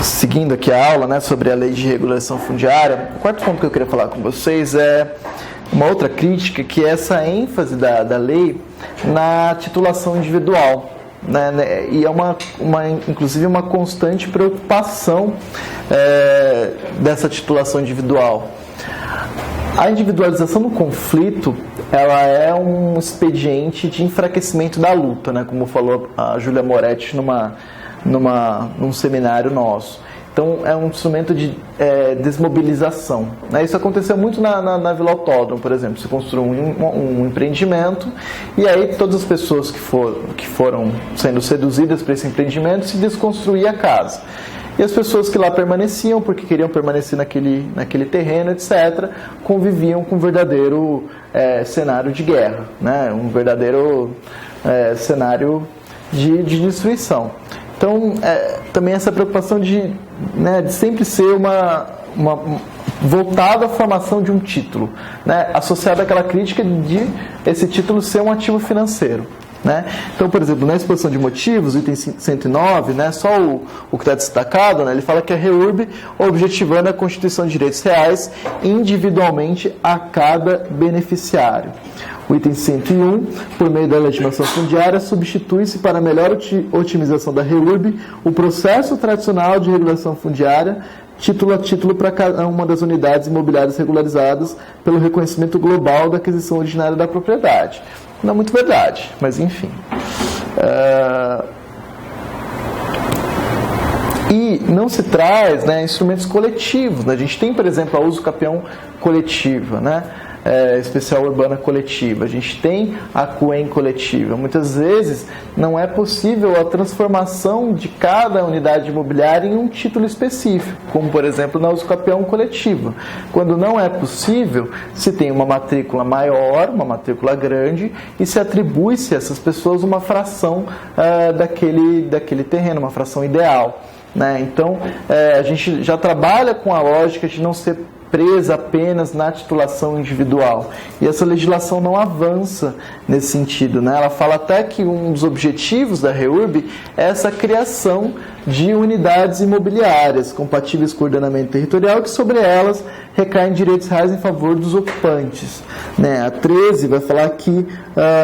seguindo aqui a aula, né, sobre a lei de regulação fundiária, o quarto ponto que eu queria falar com vocês é uma outra crítica, que é essa ênfase da lei na titulação individual, né, e é inclusive uma constante preocupação dessa titulação individual. A individualização do conflito, ela é um expediente de enfraquecimento da luta, né, como falou a Júlia Moretti num seminário nosso. Então, é um instrumento de desmobilização, né? Isso aconteceu muito na Vila Autódromo, por exemplo. Você construiu um empreendimento e aí todas as pessoas que foram sendo seduzidas para esse empreendimento se desconstruía a casa. E as pessoas que lá permaneciam, porque queriam permanecer naquele terreno, etc., conviviam com um verdadeiro cenário de guerra, né? Um verdadeiro cenário de destruição. Então, também essa preocupação de sempre ser voltado à formação de um título, né, associado àquela crítica de esse título ser um ativo financeiro. Né? Então, por exemplo, na exposição de motivos, item 109, né, só o que está destacado, né, ele fala que a REURB objetivando a constituição de direitos reais individualmente a cada beneficiário. O item 101, por meio da legitimação fundiária, substitui-se para melhor otimização da REURB o processo tradicional de regulação fundiária, título a título para cada uma das unidades imobiliárias regularizadas pelo reconhecimento global da aquisição originária da propriedade. Não é muito verdade, mas enfim. E não se traz, né, instrumentos coletivos. Né? A gente tem, por exemplo, a uso capião coletiva, né? Especial urbana coletiva, a gente tem a CUEM coletiva. Muitas vezes não é possível a transformação de cada unidade imobiliária em um título específico, como por exemplo na uso capião coletiva. Quando não é possível, se tem uma matrícula maior, uma matrícula grande, e se atribui-se a essas pessoas uma fração daquele terreno, uma fração ideal. Né? Então, a gente já trabalha com a lógica de não ser presa apenas na titulação individual. E essa legislação não avança nesse sentido, né? Ela fala até que um dos objetivos da REURB é essa criação de unidades imobiliárias compatíveis com o ordenamento territorial, que sobre elas recaem direitos reais em favor dos ocupantes. Né? A 13 vai falar que,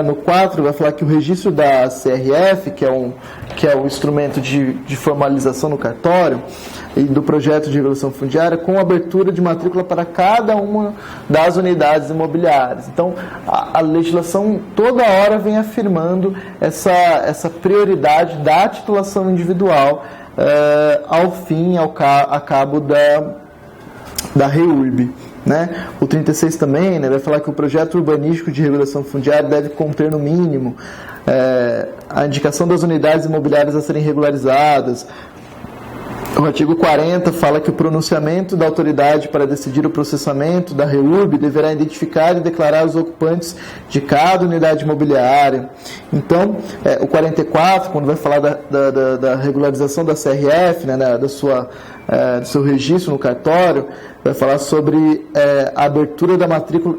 no 4 vai falar que o registro da CRF, que é o instrumento de formalização no cartório, e do projeto de regulação fundiária, com abertura de matrícula para cada uma das unidades imobiliárias. Então, a legislação toda hora vem afirmando essa prioridade da titulação individual a cabo da REURB. Né? O 36 também, né, vai falar que o projeto urbanístico de regulação fundiária deve conter, no mínimo, a indicação das unidades imobiliárias a serem regularizadas. O artigo 40 fala que o pronunciamento da autoridade para decidir o processamento da REURB deverá identificar e declarar os ocupantes de cada unidade imobiliária. Então, o 44, quando vai falar da regularização da CRF, né, do seu registro no cartório, vai falar sobre a abertura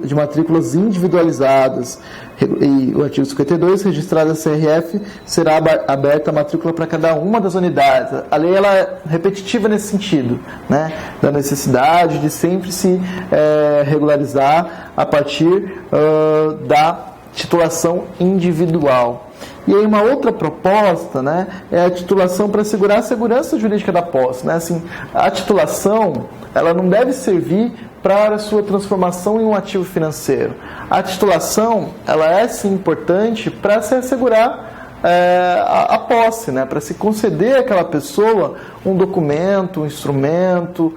de matrículas individualizadas. E o artigo 52, registrada a CRF, será aberta a matrícula para cada uma das unidades. A lei ela é repetitiva nesse sentido, né? Da necessidade de sempre se regularizar a partir da titulação individual. E aí uma outra proposta, né, é a titulação para assegurar a segurança jurídica da posse. Né? Assim, a titulação ela não deve servir para a sua transformação em um ativo financeiro. A titulação ela é sim importante para se assegurar a posse, né? Para se conceder àquela pessoa um documento, um instrumento,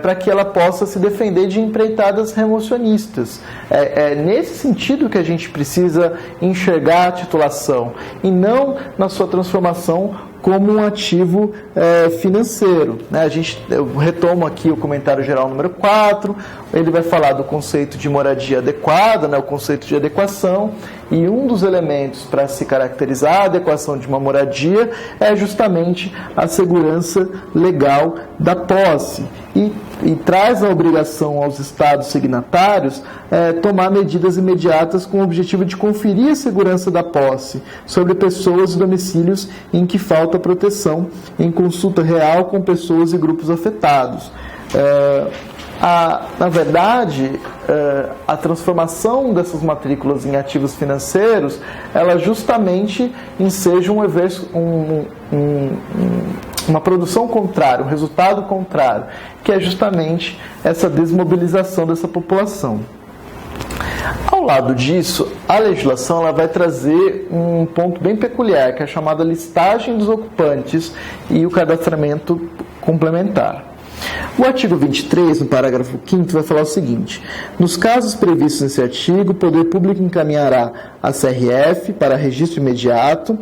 para que ela possa se defender de empreitadas remocionistas. É nesse sentido que a gente precisa enxergar a titulação, e não na sua transformação como um ativo financeiro. Né? Eu retomo aqui o comentário geral número 4, ele vai falar do conceito de moradia adequada, né? O conceito de adequação, E um dos elementos para se caracterizar a adequação de uma moradia é justamente a segurança legal da posse. E traz a obrigação aos Estados signatários tomar medidas imediatas com o objetivo de conferir a segurança da posse sobre pessoas e domicílios em que falta proteção, em consulta real com pessoas e grupos afetados. Na verdade, a transformação dessas matrículas em ativos financeiros, ela justamente enseja uma produção contrária, um resultado contrário, que é justamente essa desmobilização dessa população. Ao lado disso, a legislação ela vai trazer um ponto bem peculiar, que é a chamada listagem dos ocupantes e o cadastramento complementar. O artigo 23, no parágrafo 5º, vai falar o seguinte: nos casos previstos nesse artigo, o poder público encaminhará a CRF para registro imediato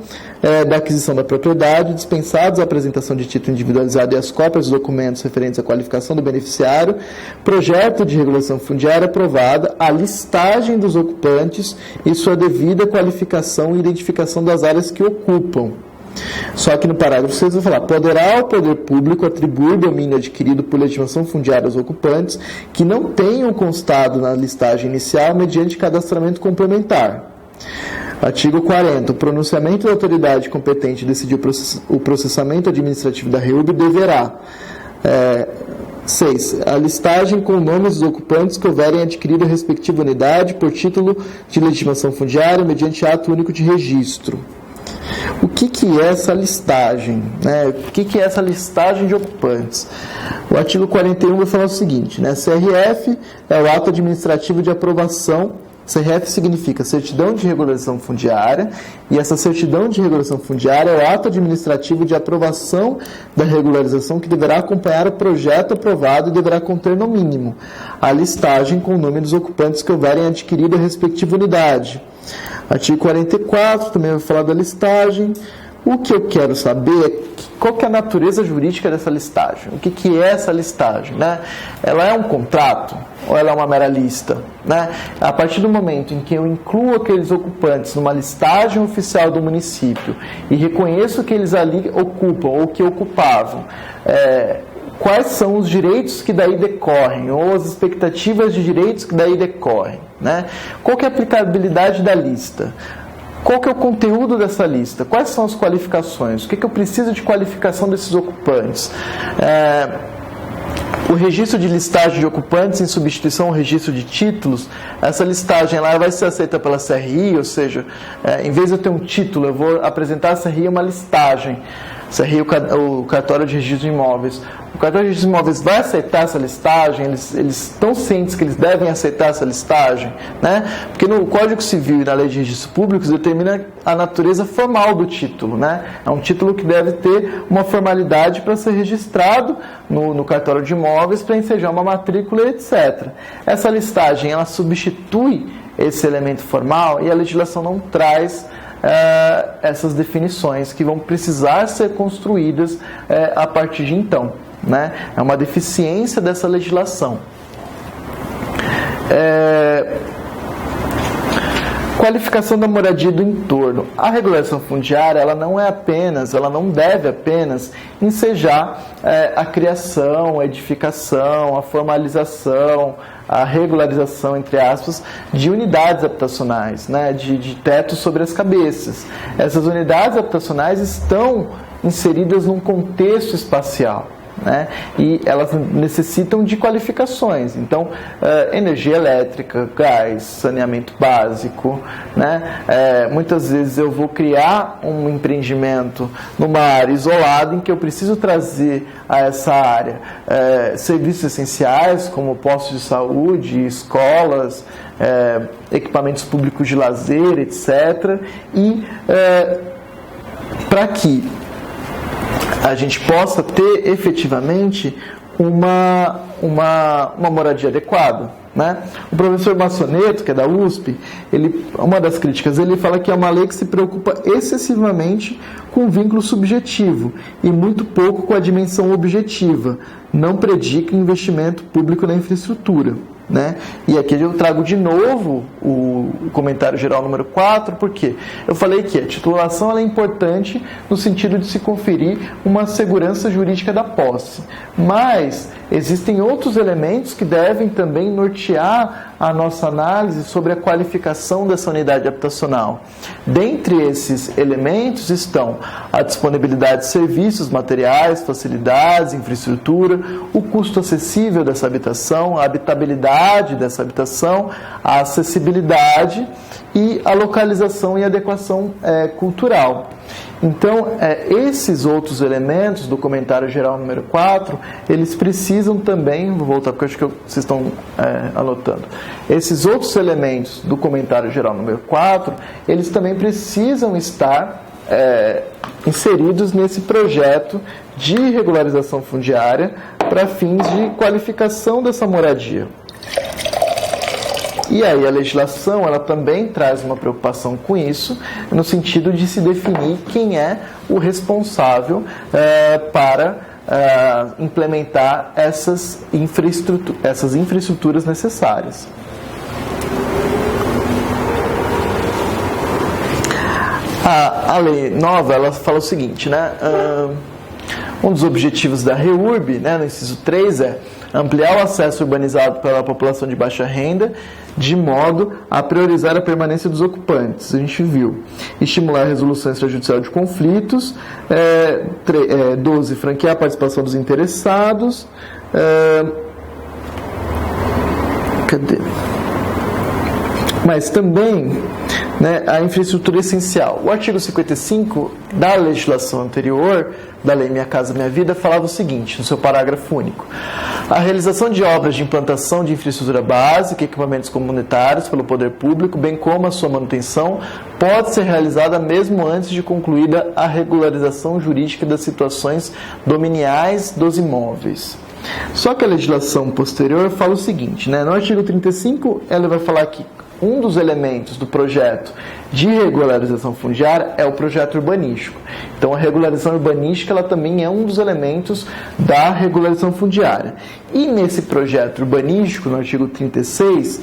da aquisição da propriedade, dispensados a apresentação de título individualizado e as cópias dos documentos referentes à qualificação do beneficiário, projeto de regulação fundiária aprovada, a listagem dos ocupantes e sua devida qualificação e identificação das áreas que ocupam. Só que no parágrafo 6 vai falar: poderá o poder público atribuir domínio adquirido por legitimação fundiária aos ocupantes que não tenham constado na listagem inicial mediante cadastramento complementar. Artigo 40. O pronunciamento da autoridade competente decidir o processamento administrativo da REURB deverá 6. A listagem com nomes dos ocupantes que houverem adquirido a respectiva unidade por título de legitimação fundiária mediante ato único de registro. O que é essa listagem? O que é essa listagem de ocupantes? O artigo 41 vai falar o seguinte: CRF é o ato administrativo de aprovação. CRF significa certidão de regularização fundiária, e essa certidão de regularização fundiária é o ato administrativo de aprovação da regularização que deverá acompanhar o projeto aprovado e deverá conter, no mínimo, a listagem com o nome dos ocupantes que houverem adquirido a respectiva unidade. Artigo 44 também vai falar da listagem. O que eu quero saber é qual que é a natureza jurídica dessa listagem. O que é essa listagem? Ela é um contrato ou ela é uma mera lista? A partir do momento em que eu incluo aqueles ocupantes numa listagem oficial do município e reconheço que eles ali ocupam ou que ocupavam, quais são os direitos que daí decorrem, ou as expectativas de direitos que daí decorrem, Qual que é a aplicabilidade da lista? Qual que é o conteúdo dessa lista? Quais são as qualificações? O que eu preciso de qualificação desses ocupantes? O registro de listagem de ocupantes em substituição ao registro de títulos, essa listagem lá vai ser aceita pela CRI, ou seja, em vez de eu ter um título, eu vou apresentar a CRI uma listagem. CRI, o cartório de registro de imóveis. O cartório de registro de imóveis vai aceitar essa listagem? Eles estão cientes que eles devem aceitar essa listagem? Porque no Código Civil e na Lei de Registros Públicos determina a natureza formal do título. É um título que deve ter uma formalidade para ser registrado no cartório de imóveis, para ensejar uma matrícula, etc. Essa listagem, ela substitui esse elemento formal e a legislação não traz essas definições que vão precisar ser construídas a partir de então. É uma deficiência dessa legislação. Qualificação da moradia do entorno. A regularização fundiária, ela não deve apenas ensejar a criação, a edificação, a formalização, a regularização, entre aspas, de unidades habitacionais, de teto sobre as cabeças. Essas unidades habitacionais estão inseridas num contexto espacial. E elas necessitam de qualificações. Então, energia elétrica, gás, saneamento básico. Muitas vezes eu vou criar um empreendimento numa área isolada em que eu preciso trazer a essa área serviços essenciais, como postos de saúde, escolas, equipamentos públicos de lazer, etc. E para que a gente possa ter efetivamente uma moradia adequada. O professor Massoneto, que é da USP, uma das críticas, ele fala que é uma lei que se preocupa excessivamente com o vínculo subjetivo e muito pouco com a dimensão objetiva, não predica investimento público na infraestrutura. né? E aqui eu trago de novo o comentário geral número 4, porque eu falei que a titulação ela é importante no sentido de se conferir uma segurança jurídica da posse, mas existem outros elementos que devem também nortear a nossa análise sobre a qualificação dessa unidade habitacional. Dentre esses elementos estão a disponibilidade de serviços, materiais, facilidades, infraestrutura, o custo acessível dessa habitação, a habitabilidade dessa habitação, a acessibilidade e a localização e adequação cultural. Então, esses outros elementos do comentário geral número 4, eles precisam também, vou voltar porque eu acho que vocês estão anotando, esses outros elementos do comentário geral número 4, eles também precisam estar inseridos nesse projeto de regularização fundiária para fins de qualificação dessa moradia. E aí a legislação ela também traz uma preocupação com isso, no sentido de se definir quem é o responsável para implementar essas infraestruturas necessárias. A lei nova ela fala o seguinte, né? Um dos objetivos da REURB, né, no inciso 3, é ampliar o acesso urbanizado pela população de baixa renda, de modo a priorizar a permanência dos ocupantes, a gente viu. Estimular a resolução extrajudicial de conflitos. 12, franquear a participação dos interessados. Mas também, né, a infraestrutura essencial. O artigo 55 da legislação anterior, da Lei Minha Casa Minha Vida, falava o seguinte, no seu parágrafo único: a realização de obras de implantação de infraestrutura básica e equipamentos comunitários pelo poder público, bem como a sua manutenção, pode ser realizada mesmo antes de concluída a regularização jurídica das situações dominiais dos imóveis. Só que a legislação posterior fala o seguinte, né? No artigo 35, ela vai falar que um dos elementos do projeto de regularização fundiária é o projeto urbanístico. Então, a regularização urbanística ela também é um dos elementos da regularização fundiária. E nesse projeto urbanístico, no artigo 36,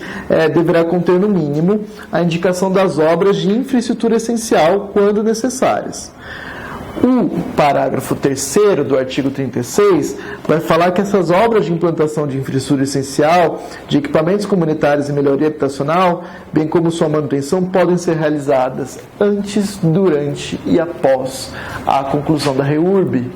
deverá conter, no mínimo, a indicação das obras de infraestrutura essencial, quando necessárias. O parágrafo 3º do artigo 36 vai falar que essas obras de implantação de infraestrutura essencial, de equipamentos comunitários e melhoria habitacional, bem como sua manutenção, podem ser realizadas antes, durante e após a conclusão da REURB.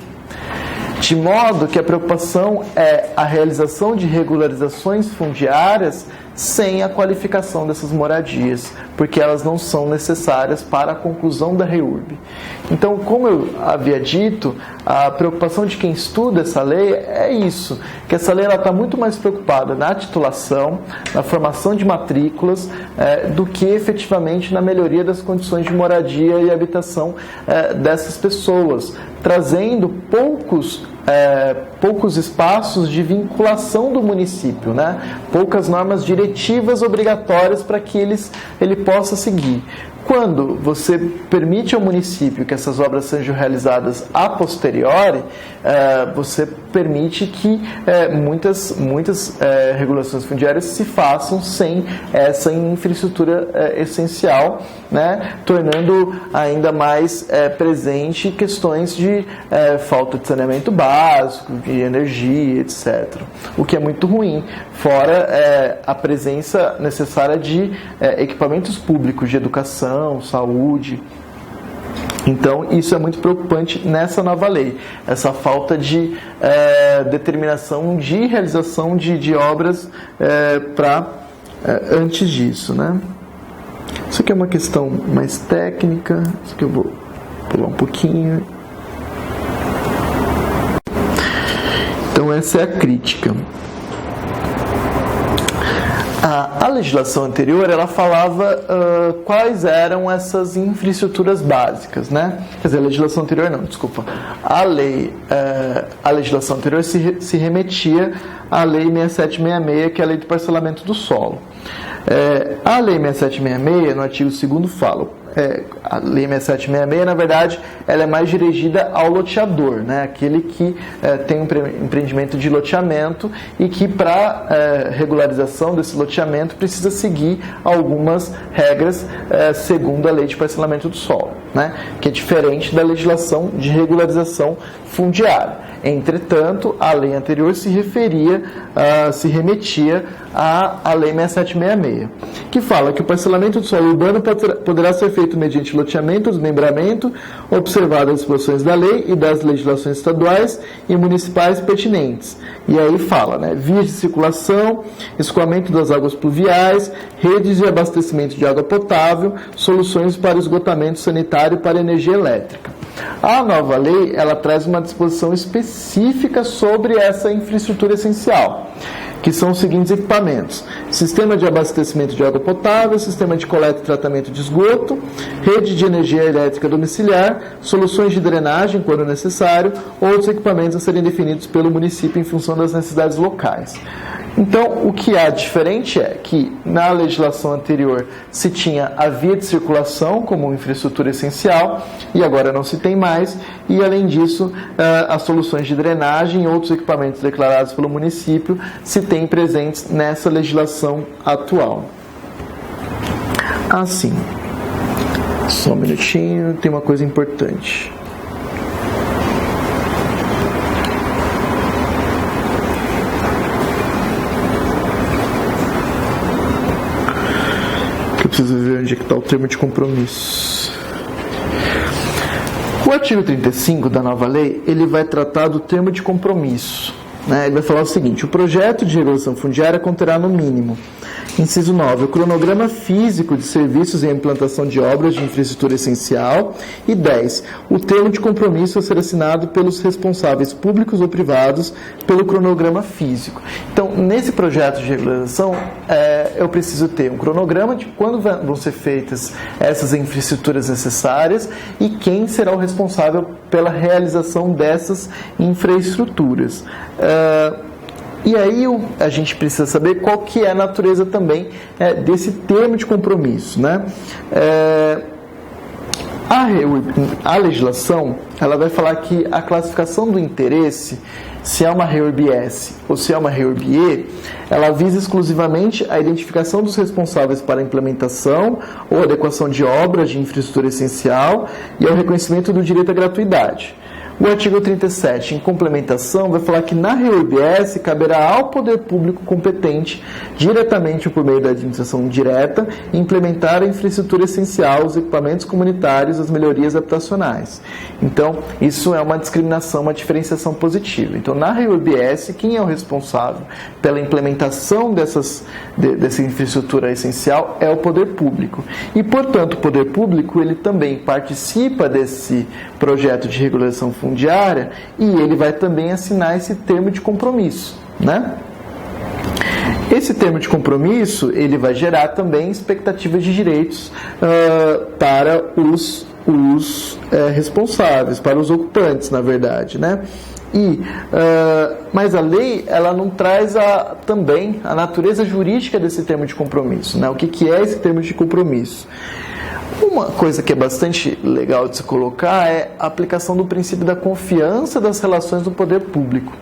De modo que a preocupação é a realização de regularizações fundiárias sem a qualificação dessas moradias, porque elas não são necessárias para a conclusão da REURB. Então, como eu havia dito, a preocupação de quem estuda essa lei é isso, que essa lei está muito mais preocupada na titulação, na formação de matrículas, do que efetivamente na melhoria das condições de moradia e habitação dessas pessoas, trazendo poucos espaços de vinculação do município, né? Poucas normas diretivas obrigatórias para que ele possa seguir. Quando você permite ao município que essas obras sejam realizadas a posteriori, você permite que muitas regulações fundiárias se façam sem essa infraestrutura essencial, né? Tornando ainda mais presente questões de falta de saneamento básico, de energia, etc. O que é muito ruim, fora a presença necessária de equipamentos públicos de educação, saúde. Então, isso é muito preocupante nessa nova lei, essa falta de determinação de realização de obras antes disso, né? Isso aqui é uma questão mais técnica, isso aqui eu vou pular um pouquinho. Então, essa é a crítica. A legislação anterior, ela falava quais eram essas infraestruturas básicas, né? Quer dizer, a legislação anterior não, desculpa. A legislação anterior se remetia à Lei 6766, que é a Lei do Parcelamento do Solo. A Lei 6766, no artigo 2º, fala: a Lei 6766, na verdade, ela é mais dirigida ao loteador, né? Aquele que tem um empreendimento de loteamento e que, para regularização desse loteamento, precisa seguir algumas regras segundo a Lei de Parcelamento do Solo, né? Que é diferente da legislação de regularização fundiária. Entretanto, a lei anterior se remetia à Lei 6766, que fala que o parcelamento do solo urbano poderá ser feito mediante loteamento, desmembramento, observadas as disposições da lei e das legislações estaduais e municipais pertinentes. E aí fala, né, vias de circulação, escoamento das águas pluviais, redes de abastecimento de água potável, soluções para o esgotamento sanitário para energia elétrica. A nova lei, ela traz uma disposição específica sobre essa infraestrutura essencial, que são os seguintes equipamentos: sistema de abastecimento de água potável, sistema de coleta e tratamento de esgoto, rede de energia elétrica domiciliar, soluções de drenagem, quando necessário, outros equipamentos a serem definidos pelo município em função das necessidades locais. Então, o que há diferente é que na legislação anterior se tinha a via de circulação como infraestrutura essencial e agora não se tem mais, e além disso, as soluções de drenagem e outros equipamentos declarados pelo município se têm presentes nessa legislação atual. Assim, só um minutinho, tem uma coisa importante. Preciso ver onde está o termo de compromisso. O artigo 35 da nova lei, ele vai tratar do termo de compromisso, né? Ele vai falar o seguinte: o projeto de regulação fundiária conterá no mínimo, inciso 9, o cronograma físico de serviços e a implantação de obras de infraestrutura essencial, e 10, o termo de compromisso a ser assinado pelos responsáveis públicos ou privados pelo cronograma físico. Então, nesse projeto de regularização, eu preciso ter um cronograma de quando vão ser feitas essas infraestruturas necessárias e quem será o responsável pela realização dessas infraestruturas. E aí a gente precisa saber qual que é a natureza também desse termo de compromisso, né? A legislação, ela vai falar que a classificação do interesse, se é uma REURB-S ou se é uma REURB-E, ela visa exclusivamente a identificação dos responsáveis para a implementação ou adequação de obras de infraestrutura essencial e ao reconhecimento do direito à gratuidade. O artigo 37, em complementação, vai falar que na REURB-S caberá ao poder público competente, diretamente por meio da administração direta, implementar a infraestrutura essencial, os equipamentos comunitários, as melhorias habitacionais. Então, isso é uma discriminação, uma diferenciação positiva. Então, na REURB-S, quem é o responsável pela implementação dessa infraestrutura essencial é o poder público. E, portanto, o poder público ele também participa desse projeto de regulação fundiária e ele vai também assinar esse termo de compromisso, né? Esse termo de compromisso ele vai gerar também expectativas de direitos para os responsáveis, para os ocupantes, na verdade, né? Mas a lei ela não traz também a natureza jurídica desse termo de compromisso, né? O que é esse termo de compromisso? Uma coisa que é bastante legal de se colocar é a aplicação do princípio da confiança das relações do poder público.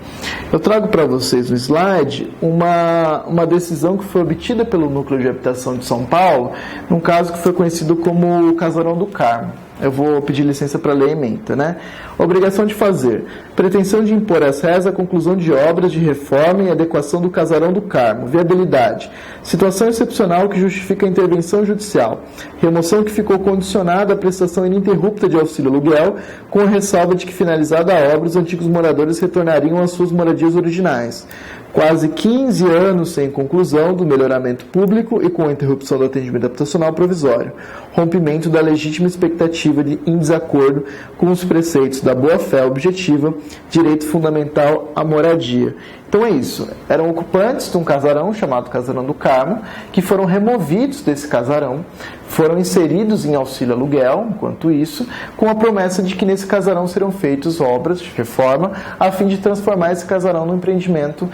Eu trago para vocês no slide uma decisão que foi obtida pelo Núcleo de Habitação de São Paulo, num caso que foi conhecido como o Casarão do Carmo. Eu vou pedir licença para ler a ementa, né? Obrigação de fazer. Pretensão de impor às réis a conclusão de obras de reforma e adequação do Casarão do Carmo. Viabilidade. Situação excepcional que justifica a intervenção judicial. Remoção que ficou condicionada à prestação ininterrupta de auxílio aluguel, com a ressalva de que, finalizada a obra, os antigos moradores retornariam às suas moradias originais. Quase 15 anos sem conclusão do melhoramento público e com a interrupção do atendimento habitacional provisório. Rompimento da legítima expectativa em desacordo com os preceitos da boa-fé objetiva, direito fundamental à moradia. Então é isso. Eram ocupantes de um casarão chamado Casarão do Carmo, que foram removidos desse casarão, foram inseridos em auxílio aluguel, enquanto isso, com a promessa de que nesse casarão serão feitas obras de reforma, a fim de transformar esse casarão num empreendimento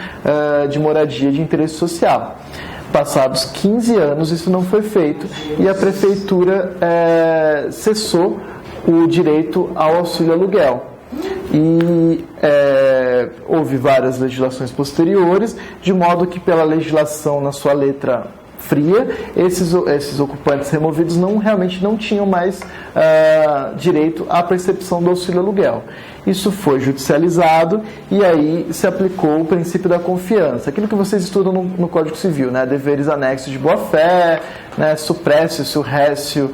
de moradia de interesse social. Passados 15 anos, isso não foi feito e a prefeitura cessou o direito ao auxílio aluguel. E houve várias legislações posteriores, de modo que pela legislação na sua letra fria, esses ocupantes removidos realmente não tinham mais direito à percepção do auxílio aluguel. Isso foi judicializado e aí se aplicou o princípio da confiança, aquilo que vocês estudam no Código Civil, né? Deveres anexos de boa-fé, né? Suppressio, surressio,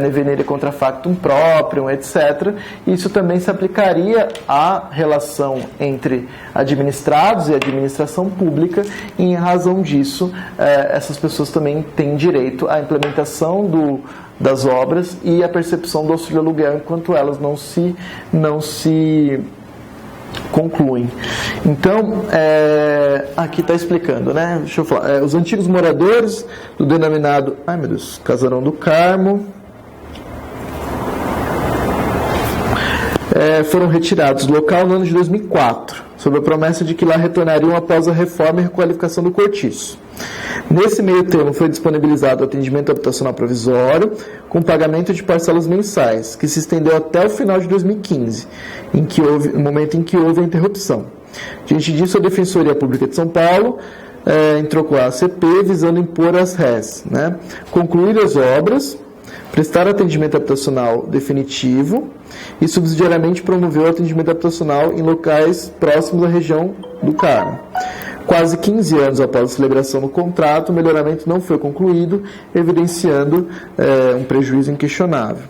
ne venire contra factum proprium, etc. Isso também se aplicaria à relação entre administrados e administração pública, e em razão disso, essas pessoas também têm direito à implementação das obras e a percepção do auxílio aluguel enquanto elas não se concluem. Então, aqui está explicando, né? Deixa eu falar. Os antigos moradores do denominado, Casarão do Carmo, foram retirados do local no ano de 2004, sob a promessa de que lá retornariam após a reforma e requalificação do cortiço. Nesse meio termo foi disponibilizado o atendimento habitacional provisório, com pagamento de parcelas mensais, que se estendeu até o final de 2015, no momento em que houve a interrupção. Diante disso, a Defensoria Pública de São Paulo entrou com a ACP visando impor as RES, né? Concluir as obras, prestar atendimento habitacional definitivo e subsidiariamente promover o atendimento habitacional em locais próximos à região do Carmo. Quase 15 anos após a celebração do contrato, o melhoramento não foi concluído, evidenciando um prejuízo inquestionável.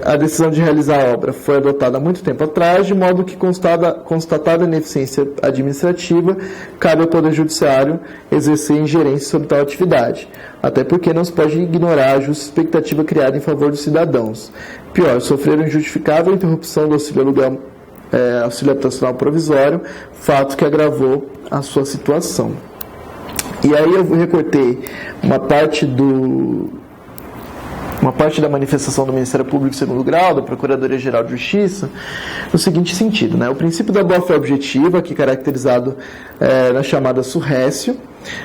A decisão de realizar a obra foi adotada há muito tempo atrás, de modo que, constatada a ineficiência administrativa, cabe ao Poder Judiciário exercer ingerência sobre tal atividade, até porque não se pode ignorar a justa expectativa criada em favor dos cidadãos. Pior, sofreram injustificável interrupção do auxílio aluguel, auxílio habitacional provisório, fato que agravou a sua situação. E aí eu recortei uma parte da manifestação do Ministério Público segundo grau, da Procuradoria-Geral de Justiça, no seguinte sentido, né? O princípio da boa-fé objetiva, aqui caracterizado na chamada surressio,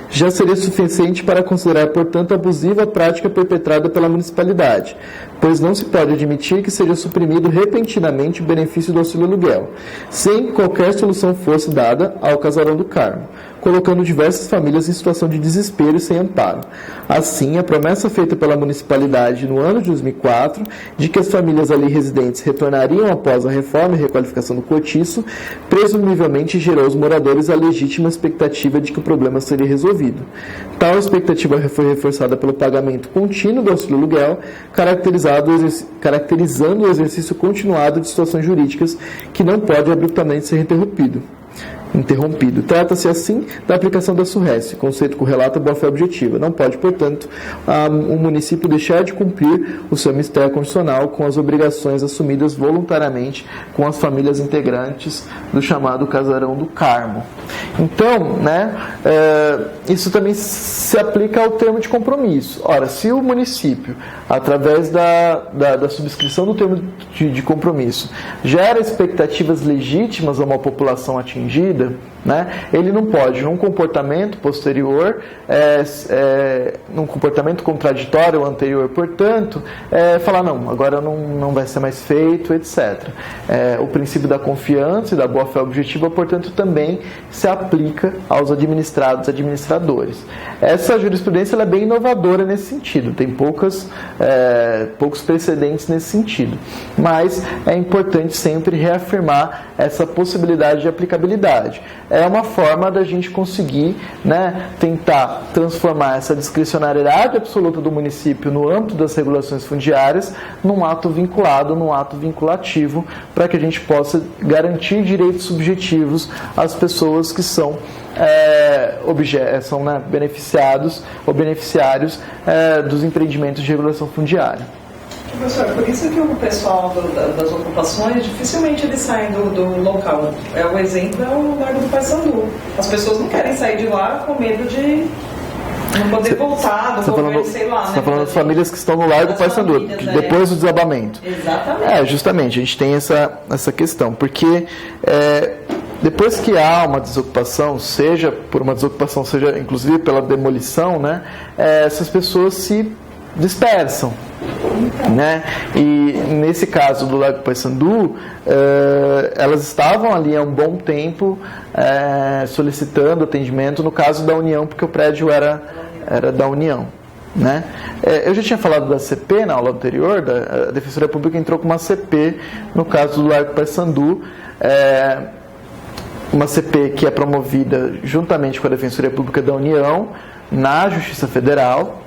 já seria suficiente para considerar, portanto, abusiva a prática perpetrada pela municipalidade, pois não se pode admitir que seja suprimido repentinamente o benefício do auxílio aluguel, sem que qualquer solução fosse dada ao Casarão do Carmo, colocando diversas famílias em situação de desespero e sem amparo. Assim, a promessa feita pela municipalidade no ano de 2004, de que as famílias ali residentes retornariam após a reforma e requalificação do cortiço, presumivelmente gerou aos moradores a legítima expectativa de que o problema seria resolvido. Tal expectativa foi reforçada pelo pagamento contínuo do auxílio aluguel, caracterizando o exercício continuado de situações jurídicas que não pode abruptamente ser interrompido. Trata-se, assim, da aplicação da surressio, conceito correlato à boa-fé objetiva. Não pode, portanto, um município deixar de cumprir o seu mistério constitucional com as obrigações assumidas voluntariamente com as famílias integrantes do chamado Casarão do Carmo. Então, né, isso também se aplica ao termo de compromisso. Ora, se o município, através da subscrição do termo de compromisso, gera expectativas legítimas a uma população atingida, né, ele não pode, num comportamento posterior, num comportamento contraditório ou anterior, portanto, falar, não, agora não vai ser mais feito, etc. O princípio da confiança e da boa-fé objetiva, portanto, também se aplica aos administrados e administradores. Essa jurisprudência ela é bem inovadora nesse sentido, tem poucos precedentes nesse sentido, mas é importante sempre reafirmar essa possibilidade de aplicabilidade. É uma forma da gente conseguir, né, tentar transformar essa discricionariedade absoluta do município no âmbito das regulações fundiárias num ato vinculado, num ato vinculativo, para que a gente possa garantir direitos subjetivos às pessoas que são beneficiados ou beneficiários dos empreendimentos de regulação fundiária. Professor, por isso que o pessoal das ocupações, dificilmente eles saem do local. O exemplo é o Largo do Paissandu. As pessoas não querem sair de lá com medo de não poder voltar do governo, sei lá. Você está falando das famílias que estão no Largo do Paissandu, depois do desabamento. Exatamente. Justamente, a gente tem essa questão, porque depois que há uma desocupação, seja por uma desocupação, seja inclusive pela demolição, né, essas pessoas se dispersam, né? E nesse caso do Largo Paissandu, elas estavam ali há um bom tempo solicitando atendimento, no caso da União, porque o prédio era da União, né? Eu já tinha falado da CP na aula anterior, a Defensoria Pública entrou com uma CP no caso do Largo Paissandu, uma CP que é promovida juntamente com a Defensoria Pública da União na Justiça Federal,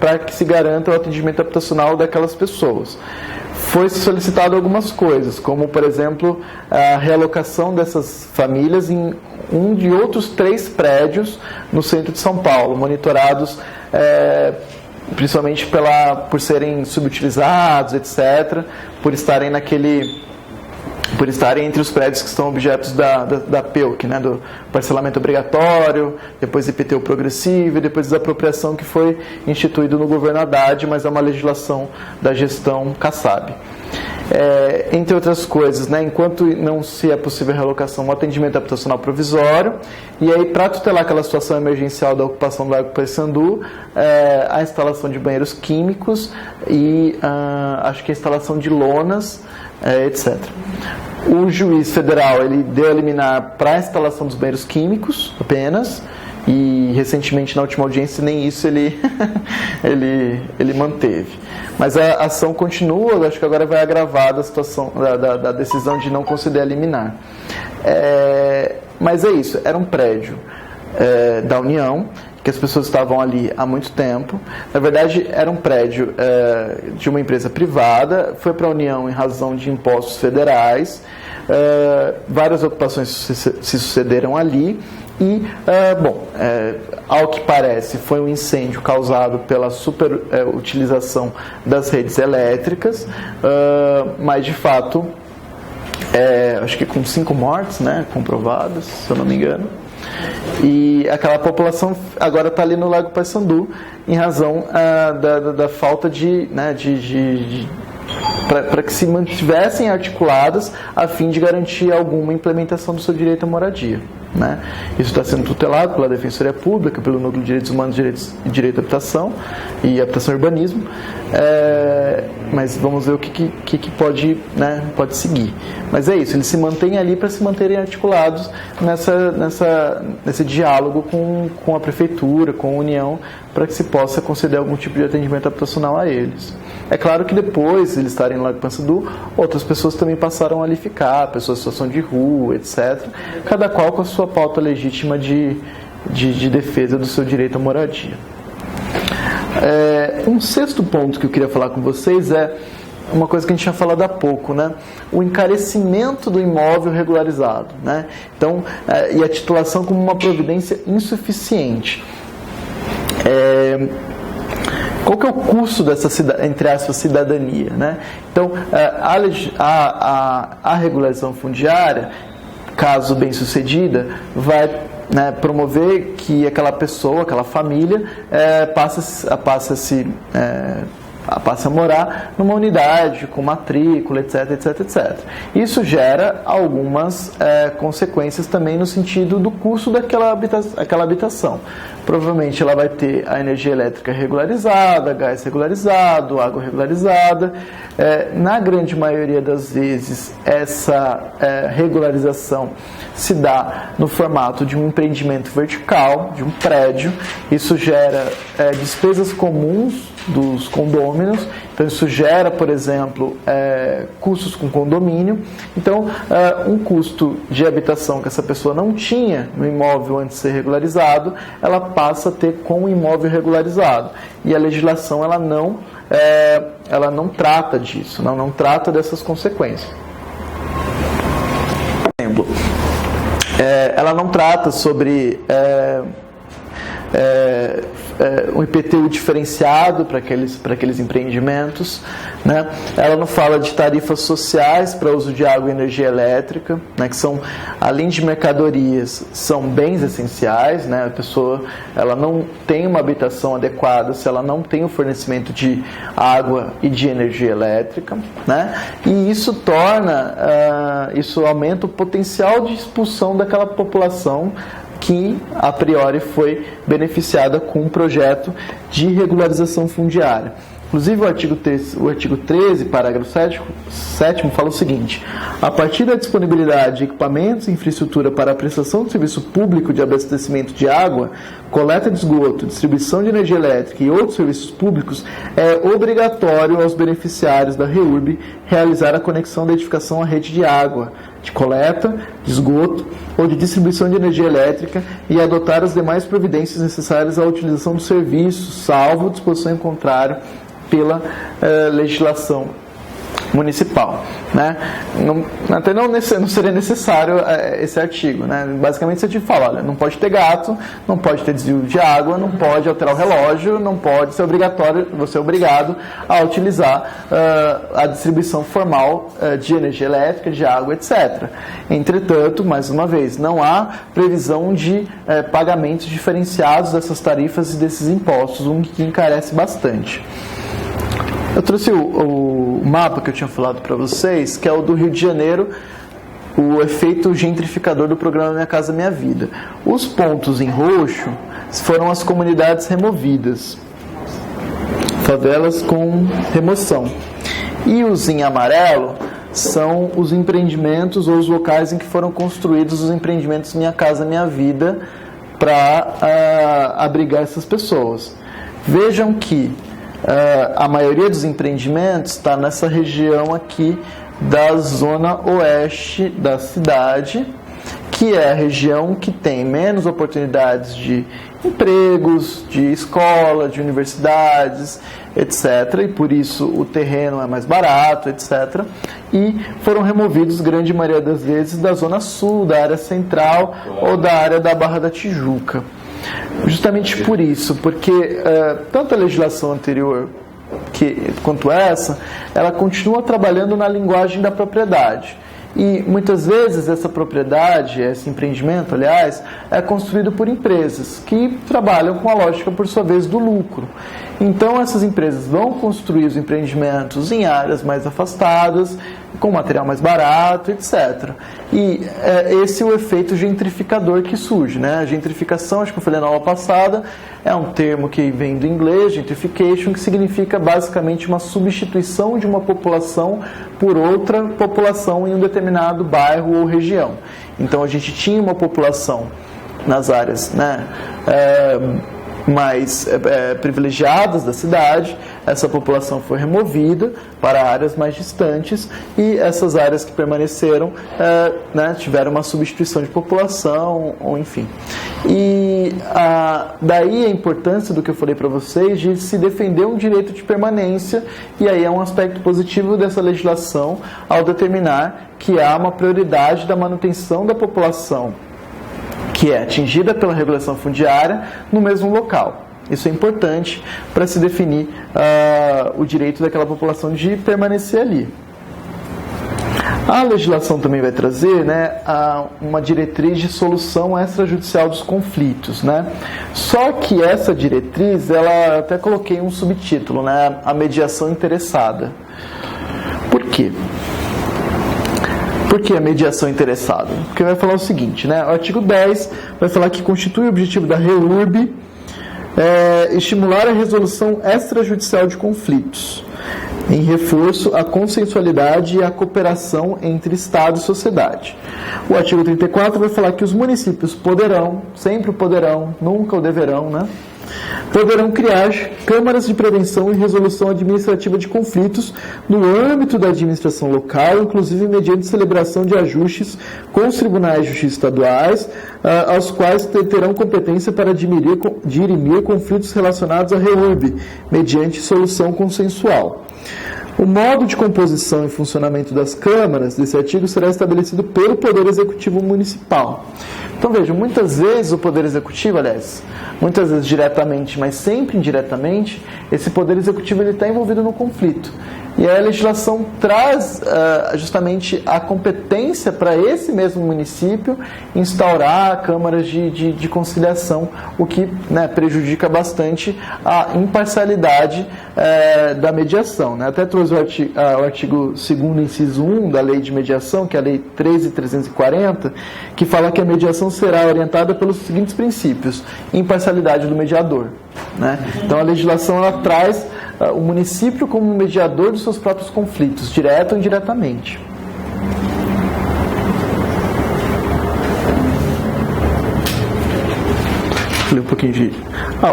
para que se garanta o atendimento habitacional daquelas pessoas. Foi solicitado algumas coisas, como, por exemplo, a realocação dessas famílias em um de outros 3 prédios no centro de São Paulo, monitorados principalmente por serem subutilizados, etc., por estarem entre os prédios que são objetos da PEUC, né, do parcelamento obrigatório, depois IPTU progressivo e depois desapropriação, que foi instituído no governo Haddad, mas é uma legislação da gestão Kassab. Entre outras coisas, né, enquanto não se é possível a realocação, o atendimento habitacional provisório, e aí para tutelar aquela situação emergencial da ocupação do Largo Paissandu, a instalação de banheiros químicos e acho que a instalação de lonas, etc. O juiz federal ele deu a liminar para a instalação dos banheiros químicos apenas, e recentemente na última audiência nem isso ele manteve. Mas a ação continua, eu acho que agora vai agravar a situação da decisão de não conceder a liminar. Mas é isso, era um prédio da União, que as pessoas estavam ali há muito tempo. Na verdade, era um prédio de uma empresa privada, foi para a União em razão de impostos federais, várias ocupações se sucederam ali, e, ao que parece, foi um incêndio causado pela superutilização das redes elétricas, mas, de fato, acho que com 5 mortes, né, comprovadas, se eu não me engano. E aquela população agora está ali no Largo Paissandu em razão da falta para que se mantivessem articuladas a fim de garantir alguma implementação do seu direito à moradia, né? Isso está sendo tutelado pela Defensoria Pública, pelo Núcleo de Direitos Humanos, Direito à Habitação e Habitação e Urbanismo, mas vamos ver o que pode seguir. Mas é isso, eles se mantêm ali para se manterem articulados nesse diálogo com a Prefeitura, com a União, para que se possa conceder algum tipo de atendimento habitacional a eles. É claro que depois de eles estarem no Largo Paissandu, outras pessoas também passaram a ali ficar, pessoas em situação de rua, etc., cada qual com a sua pauta legítima de defesa do seu direito à moradia. Um sexto ponto que eu queria falar com vocês é uma coisa que a gente tinha falado há pouco, né? O encarecimento do imóvel regularizado, né? Então, e a titulação como uma providência insuficiente. Qual que é o custo dessa, entre aspas, cidadania, né? Então, a regularização fundiária, caso bem sucedida, vai promover que aquela pessoa, aquela família, passe a morar numa unidade com matrícula, etc, etc, etc. Isso gera algumas consequências também no sentido do custo daquela habitação. Provavelmente ela vai ter a energia elétrica regularizada, gás regularizado, água regularizada. Na grande maioria das vezes, essa regularização se dá no formato de um empreendimento vertical, de um prédio. Isso gera despesas comuns dos condôminos, então isso gera, por exemplo, custos com condomínio. Então, um custo de habitação que essa pessoa não tinha no imóvel antes de ser regularizado, ela passa a ter com o imóvel regularizado. E a legislação ela não trata disso, não trata dessas consequências. Por exemplo, ela não trata sobre um IPTU diferenciado para aqueles empreendimentos, né? Ela não fala de tarifas sociais para uso de água e energia elétrica, né? Que são, além de mercadorias, são bens essenciais, né? A pessoa ela não tem uma habitação adequada se ela não tem o fornecimento de água e de energia elétrica, né? E isso isso aumenta o potencial de expulsão daquela população que, a priori, foi beneficiada com um projeto de regularização fundiária. Inclusive, o artigo 13, parágrafo 7º, fala o seguinte: a partir da disponibilidade de equipamentos e infraestrutura para a prestação de serviço público de abastecimento de água, coleta de esgoto, distribuição de energia elétrica e outros serviços públicos, é obrigatório aos beneficiários da REURB realizar a conexão da edificação à rede de água, de coleta, de esgoto ou de distribuição de energia elétrica e adotar as demais providências necessárias à utilização do serviço, salvo disposição em contrário pela legislação municipal, né? Até não seria necessário esse artigo, né? Basicamente esse artigo fala, olha, não pode ter gato, não pode ter desvio de água, não pode alterar o relógio, não pode ser obrigatório, você é obrigado a utilizar a distribuição formal de energia elétrica, de água, etc. Entretanto, mais uma vez, não há previsão de pagamentos diferenciados dessas tarifas e desses impostos, o que encarece bastante. Eu trouxe o mapa que eu tinha falado para vocês, que é o do Rio de Janeiro, o efeito gentrificador do programa Minha Casa Minha Vida. Os pontos em roxo foram as comunidades removidas, favelas com remoção. E os em amarelo são os empreendimentos ou os locais em que foram construídos os empreendimentos Minha Casa Minha Vida para abrigar essas pessoas. Vejam que a maioria dos empreendimentos está nessa região aqui da zona oeste da cidade, que é a região que tem menos oportunidades de empregos, de escola, de universidades, etc. E por isso o terreno é mais barato, etc. E foram removidos, grande maioria das vezes, da zona sul, da área central ou da área da Barra da Tijuca. Justamente por isso, porque tanto a legislação anterior quanto essa, ela continua trabalhando na linguagem da propriedade. E muitas vezes essa propriedade, esse empreendimento, aliás, é construído por empresas que trabalham com a lógica, por sua vez, do lucro. Então essas empresas vão construir os empreendimentos em áreas mais afastadas, com material mais barato, etc. E esse é o efeito gentrificador que surge, né? A gentrificação, acho que eu falei na aula passada, é um termo que vem do inglês, gentrification, que significa basicamente uma substituição de uma população por outra população em um determinado bairro ou região. Então a gente tinha uma população nas áreas, né, mais privilegiadas da cidade, essa população foi removida para áreas mais distantes e essas áreas que permaneceram tiveram uma substituição de população, ou enfim. E daí a importância do que eu falei para vocês de se defender um direito de permanência, e aí é um aspecto positivo dessa legislação ao determinar que há uma prioridade da manutenção da população que é atingida pela regulação fundiária no mesmo local. Isso é importante para se definir o direito daquela população de permanecer ali. A legislação também vai trazer, né, uma diretriz de solução extrajudicial dos conflitos, né? Só que essa diretriz, ela até coloquei um subtítulo, né, a mediação interessada. Por quê? Por que a mediação interessada? Porque vai falar o seguinte, né? O artigo 10 vai falar que constitui o objetivo da REURB estimular a resolução extrajudicial de conflitos, em reforço à consensualidade e à cooperação entre Estado e sociedade. O artigo 34 vai falar que os municípios poderão, sempre poderão, nunca o deverão, né? Poderão criar câmaras de prevenção e resolução administrativa de conflitos no âmbito da administração local, inclusive mediante celebração de ajustes com os tribunais de justiça estaduais, aos quais terão competência para dirimir conflitos relacionados à REURB, mediante solução consensual. O modo de composição e funcionamento das câmaras desse artigo será estabelecido pelo Poder Executivo Municipal. Então vejam, muitas vezes o Poder Executivo, aliás, muitas vezes diretamente, mas sempre indiretamente, esse Poder Executivo está envolvido no conflito. E a legislação traz justamente a competência para esse mesmo município instaurar câmaras de conciliação, o que, né, prejudica bastante a imparcialidade da mediação, né? Até trouxe o artigo 2º, inciso 1 da Lei de Mediação, que é a Lei 13.340, que fala que a mediação será orientada pelos seguintes princípios: imparcialidade do mediador, né? Então a legislação ela traz o município como mediador dos seus próprios conflitos, direto ou indiretamente. Vou ler um pouquinho de...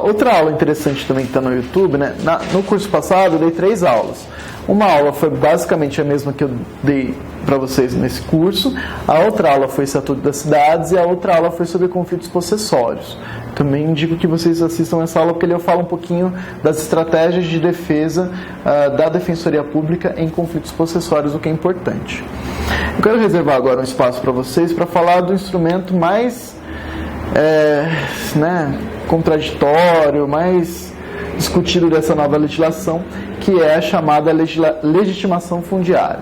outra aula interessante também que está no YouTube, né? No curso passado eu dei 3 aulas. Uma aula foi basicamente a mesma que eu dei para vocês nesse curso, a outra aula foi Estatuto das Cidades e a outra aula foi sobre conflitos possessórios. Também indico que vocês assistam essa aula porque eu falo um pouquinho das estratégias de defesa da Defensoria Pública em conflitos possessórios, o que é importante. Eu quero reservar agora um espaço para vocês para falar do instrumento mais contraditório, mais discutido dessa nova legislação, que é a chamada legitimação fundiária.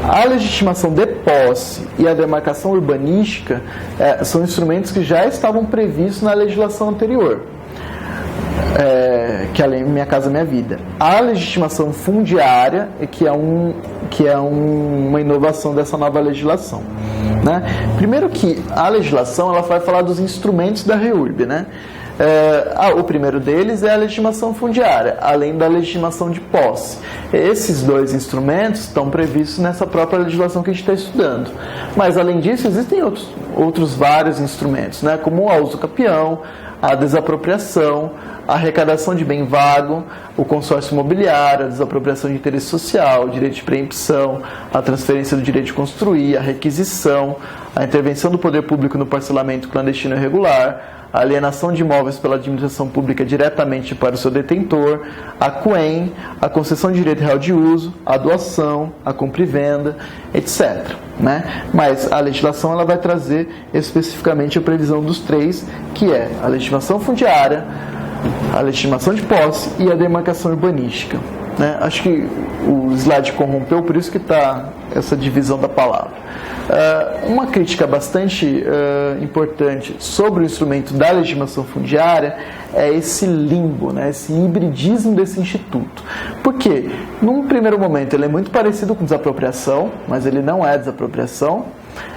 A legitimação de posse e a demarcação urbanística são instrumentos que já estavam previstos na legislação anterior, que é a Lei Minha Casa Minha Vida. A legitimação fundiária que é uma inovação dessa nova legislação, né? Primeiro que a legislação ela vai falar dos instrumentos da REURB, né? O primeiro deles é a legitimação fundiária, além da legitimação de posse. Esses 2 instrumentos estão previstos nessa própria legislação que a gente está estudando. Mas, além disso, existem outros vários instrumentos, né? Como o uso capião, a desapropriação, a arrecadação de bem vago, o consórcio imobiliário, a desapropriação de interesse social, o direito de preempção, a transferência do direito de construir, a requisição, a intervenção do poder público no parcelamento clandestino e irregular, a alienação de imóveis pela administração pública diretamente para o seu detentor, a QUEM, a concessão de direito real de uso, a doação, a compra e venda, etc., né? Mas a legislação ela vai trazer especificamente a previsão dos 3, que é a legitimação fundiária, a legitimação de posse e a demarcação urbanística, né? Acho que o slide corrompeu, por isso que está essa divisão da palavra. Uma crítica bastante importante sobre o instrumento da legitimação fundiária é esse limbo, né, esse hibridismo desse instituto. Por quê? Num primeiro momento ele é muito parecido com desapropriação, mas ele não é desapropriação.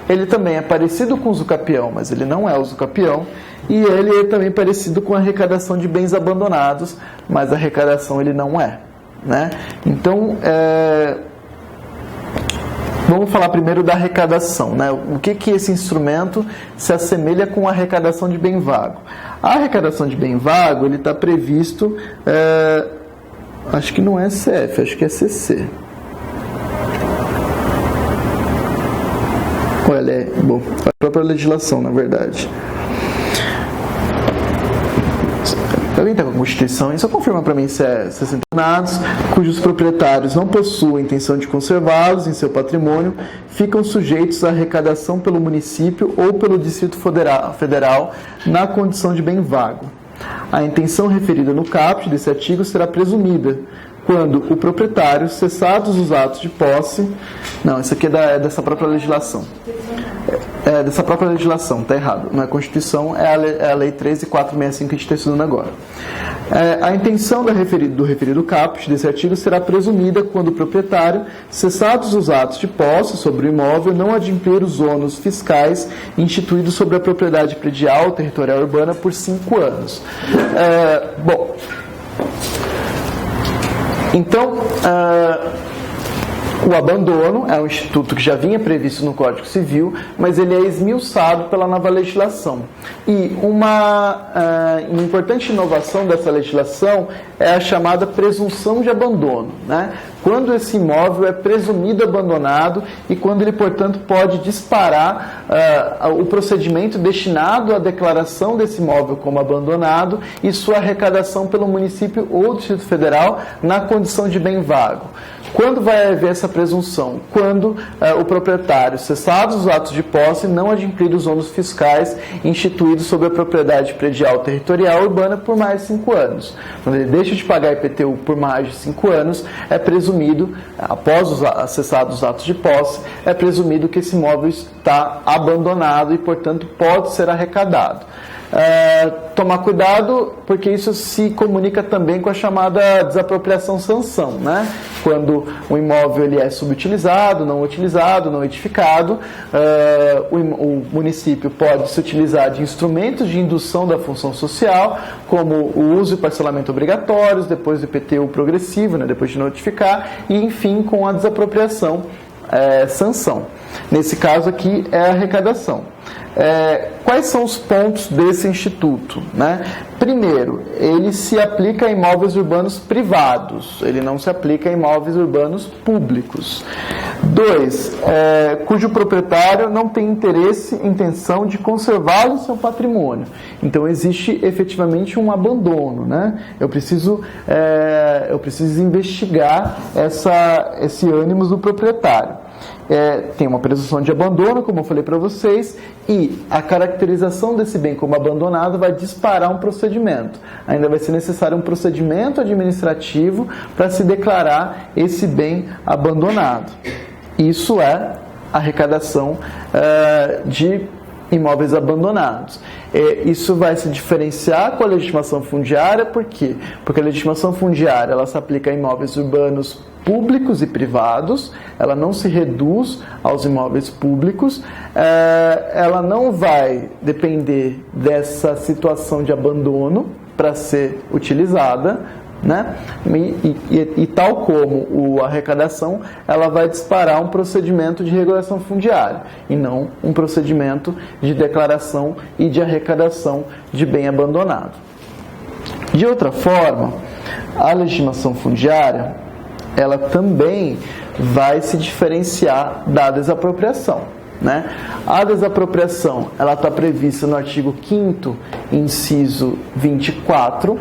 Ele também é parecido com usucapião, mas ele não é usucapião. E ele é também parecido com a arrecadação de bens abandonados, mas a arrecadação ele não é, né? Então, vamos falar primeiro da arrecadação, né? O que esse instrumento se assemelha com a arrecadação de bem vago? A arrecadação de bem vago, ele está previsto, acho que não é CF, acho que é CC. Olha, a própria legislação, na verdade. Alguém está com a Constituição? Isso confirma para mim se é 60 anos, cujos proprietários não possuem intenção de conservá-los em seu patrimônio, ficam sujeitos à arrecadação pelo município ou pelo Distrito Federal na condição de bem vago. A intenção referida no caput desse artigo será presumida quando o proprietário, cessados os atos de posse... Não, isso aqui é dessa própria legislação. Dessa própria legislação, está errado. Não é Constituição, é a Lei 13.465 que a gente está estudando agora. A intenção do referido caput desse artigo será presumida quando o proprietário, cessados os atos de posse sobre o imóvel, não adimplir os ônus fiscais instituídos sobre a propriedade predial territorial urbana por 5 anos. Então, o abandono é um instituto que já vinha previsto no Código Civil, mas ele é esmiuçado pela nova legislação. E uma importante inovação dessa legislação é a chamada presunção de abandono, né? Quando esse imóvel é presumido abandonado e quando ele, portanto, pode disparar o procedimento destinado à declaração desse imóvel como abandonado e sua arrecadação pelo município ou Distrito Federal na condição de bem vago. Quando vai haver essa presunção? Quando o proprietário, cessados os atos de posse, não adquirir os ônus fiscais instituídos sobre a propriedade predial territorial urbana por mais de 5 anos. Quando ele deixa de pagar IPTU por mais de 5 anos, é presumido, após cessados os atos de posse, é presumido que esse imóvel está abandonado e, portanto, pode ser arrecadado. Tomar cuidado, porque isso se comunica também com a chamada desapropriação-sanção, né? Quando o imóvel ele é subutilizado, não edificado, o município pode se utilizar de instrumentos de indução da função social, como o uso e parcelamento obrigatórios, depois do IPTU progressivo, né? Depois de notificar, e enfim com a desapropriação, sanção. Nesse caso aqui é a arrecadação. Quais são os pontos desse instituto, né? Primeiro, ele se aplica a imóveis urbanos privados, ele não se aplica a imóveis urbanos públicos. 2, cujo proprietário não tem interesse, intenção de conservá-lo em seu patrimônio. Então, existe efetivamente um abandono, né? Eu preciso investigar esse ânimo do proprietário. Tem uma presunção de abandono, como eu falei para vocês, e a caracterização desse bem como abandonado vai disparar um procedimento. Ainda vai ser necessário um procedimento administrativo para se declarar esse bem abandonado. Isso é arrecadação de imóveis abandonados. Isso vai se diferenciar com a legitimação fundiária, por quê? Porque a legitimação fundiária ela se aplica a imóveis urbanos públicos e privados, ela não se reduz aos imóveis públicos, ela não vai depender dessa situação de abandono para ser utilizada, né? E tal como a arrecadação, ela vai disparar um procedimento de regulação fundiária e não um procedimento de declaração e de arrecadação de bem abandonado. De outra forma, a legitimação fundiária ela também vai se diferenciar da desapropriação, né? A desapropriação ela está prevista no artigo 5º, inciso 24,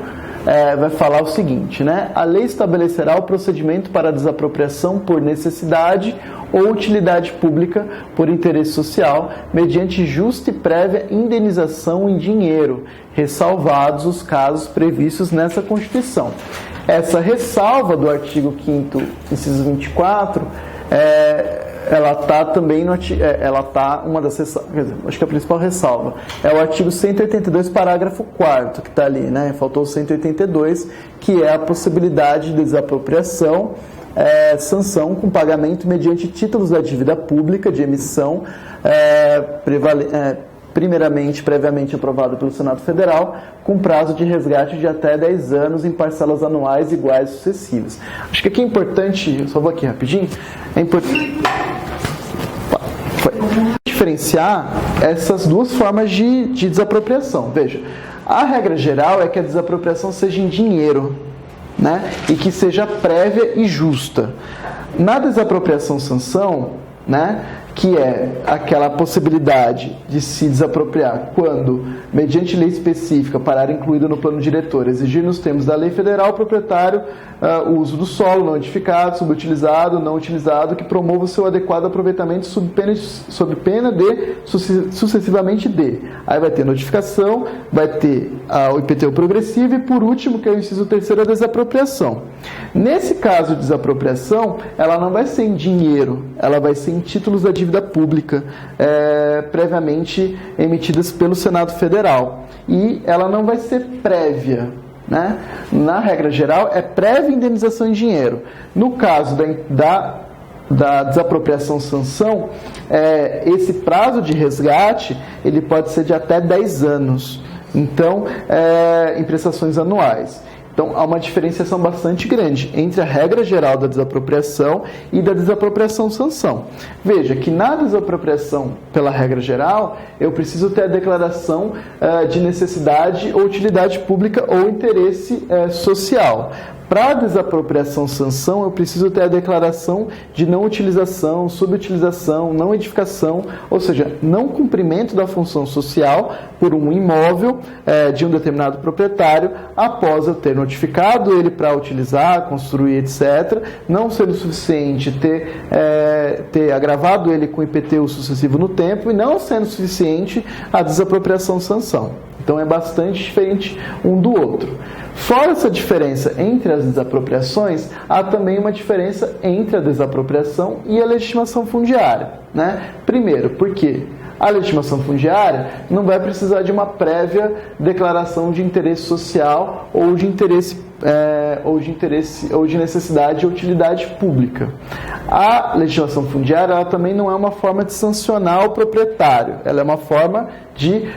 vai falar o seguinte, né? A lei estabelecerá o procedimento para a desapropriação por necessidade ou utilidade pública por interesse social, mediante justa e prévia indenização em dinheiro, ressalvados os casos previstos nessa Constituição. Essa ressalva do artigo 5º, inciso 24, ela está também no ela está uma das acho que a principal ressalva é o artigo 182, parágrafo 4º, que está ali, né? Faltou o 182, que é a possibilidade de desapropriação, sanção com pagamento mediante títulos da dívida pública de emissão, previamente aprovado pelo Senado Federal, com prazo de resgate de até 10 anos em parcelas anuais iguais e sucessivas. Acho que aqui é importante, eu só vou aqui rapidinho, é importante diferenciar essas duas formas de desapropriação. Veja, a regra geral é que a desapropriação seja em dinheiro, né? E que seja prévia e justa. Na desapropriação-sanção, né, que é aquela possibilidade de se desapropriar quando, mediante lei específica, para área incluída no plano diretor, exigir nos termos da lei federal o proprietário o uso do solo não edificado, subutilizado, não utilizado, que promova o seu adequado aproveitamento sob pena de, sucessivamente de. Aí vai ter notificação, vai ter o IPTU progressivo e, por último, que é o inciso 3º, a desapropriação. Nesse caso de desapropriação, ela não vai ser em dinheiro, ela vai ser em títulos da dívida pública, previamente emitidas pelo Senado Federal. E ela não vai ser prévia, né? Na regra geral, é prévia indenização em dinheiro. No caso da desapropriação-sanção, esse prazo de resgate ele pode ser de até 10 anos. Então, em prestações anuais. Então, há uma diferenciação bastante grande entre a regra geral da desapropriação e da desapropriação-sanção. Veja que na desapropriação pela regra geral, eu preciso ter a declaração de necessidade ou utilidade pública ou interesse social. Para desapropriação-sanção, eu preciso ter a declaração de não utilização, subutilização, não edificação, ou seja, não cumprimento da função social por um imóvel de um determinado proprietário, após eu ter notificado ele para utilizar, construir, etc., não sendo suficiente ter agravado ele com IPTU sucessivo no tempo e não sendo suficiente a desapropriação-sanção. Então é bastante diferente um do outro. Fora essa diferença entre as desapropriações, há também uma diferença entre a desapropriação e a legitimação fundiária, né? Primeiro, porque a legitimação fundiária não vai precisar de uma prévia declaração de interesse social ou de necessidade ou utilidade pública. A legitimação fundiária ela também não é uma forma de sancionar o proprietário, ela é uma forma de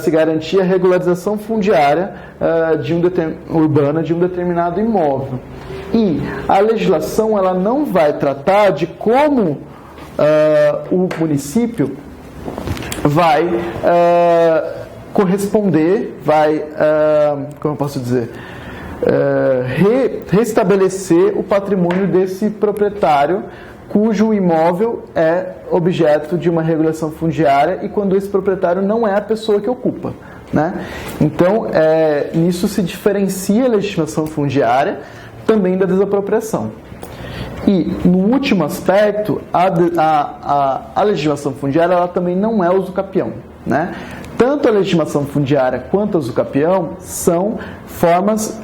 se garantir a regularização fundiária urbana de um determinado imóvel. E a legislação ela não vai tratar de como o município vai corresponder, como eu posso dizer, restabelecer o patrimônio desse proprietário cujo imóvel é objeto de uma regulação fundiária e quando esse proprietário não é a pessoa que ocupa, né? Então, nisso se diferencia a legitimação fundiária também da desapropriação. E, no último aspecto, a legitimação fundiária ela também não é usucapião, né? Tanto a legitimação fundiária quanto a usucapião são formas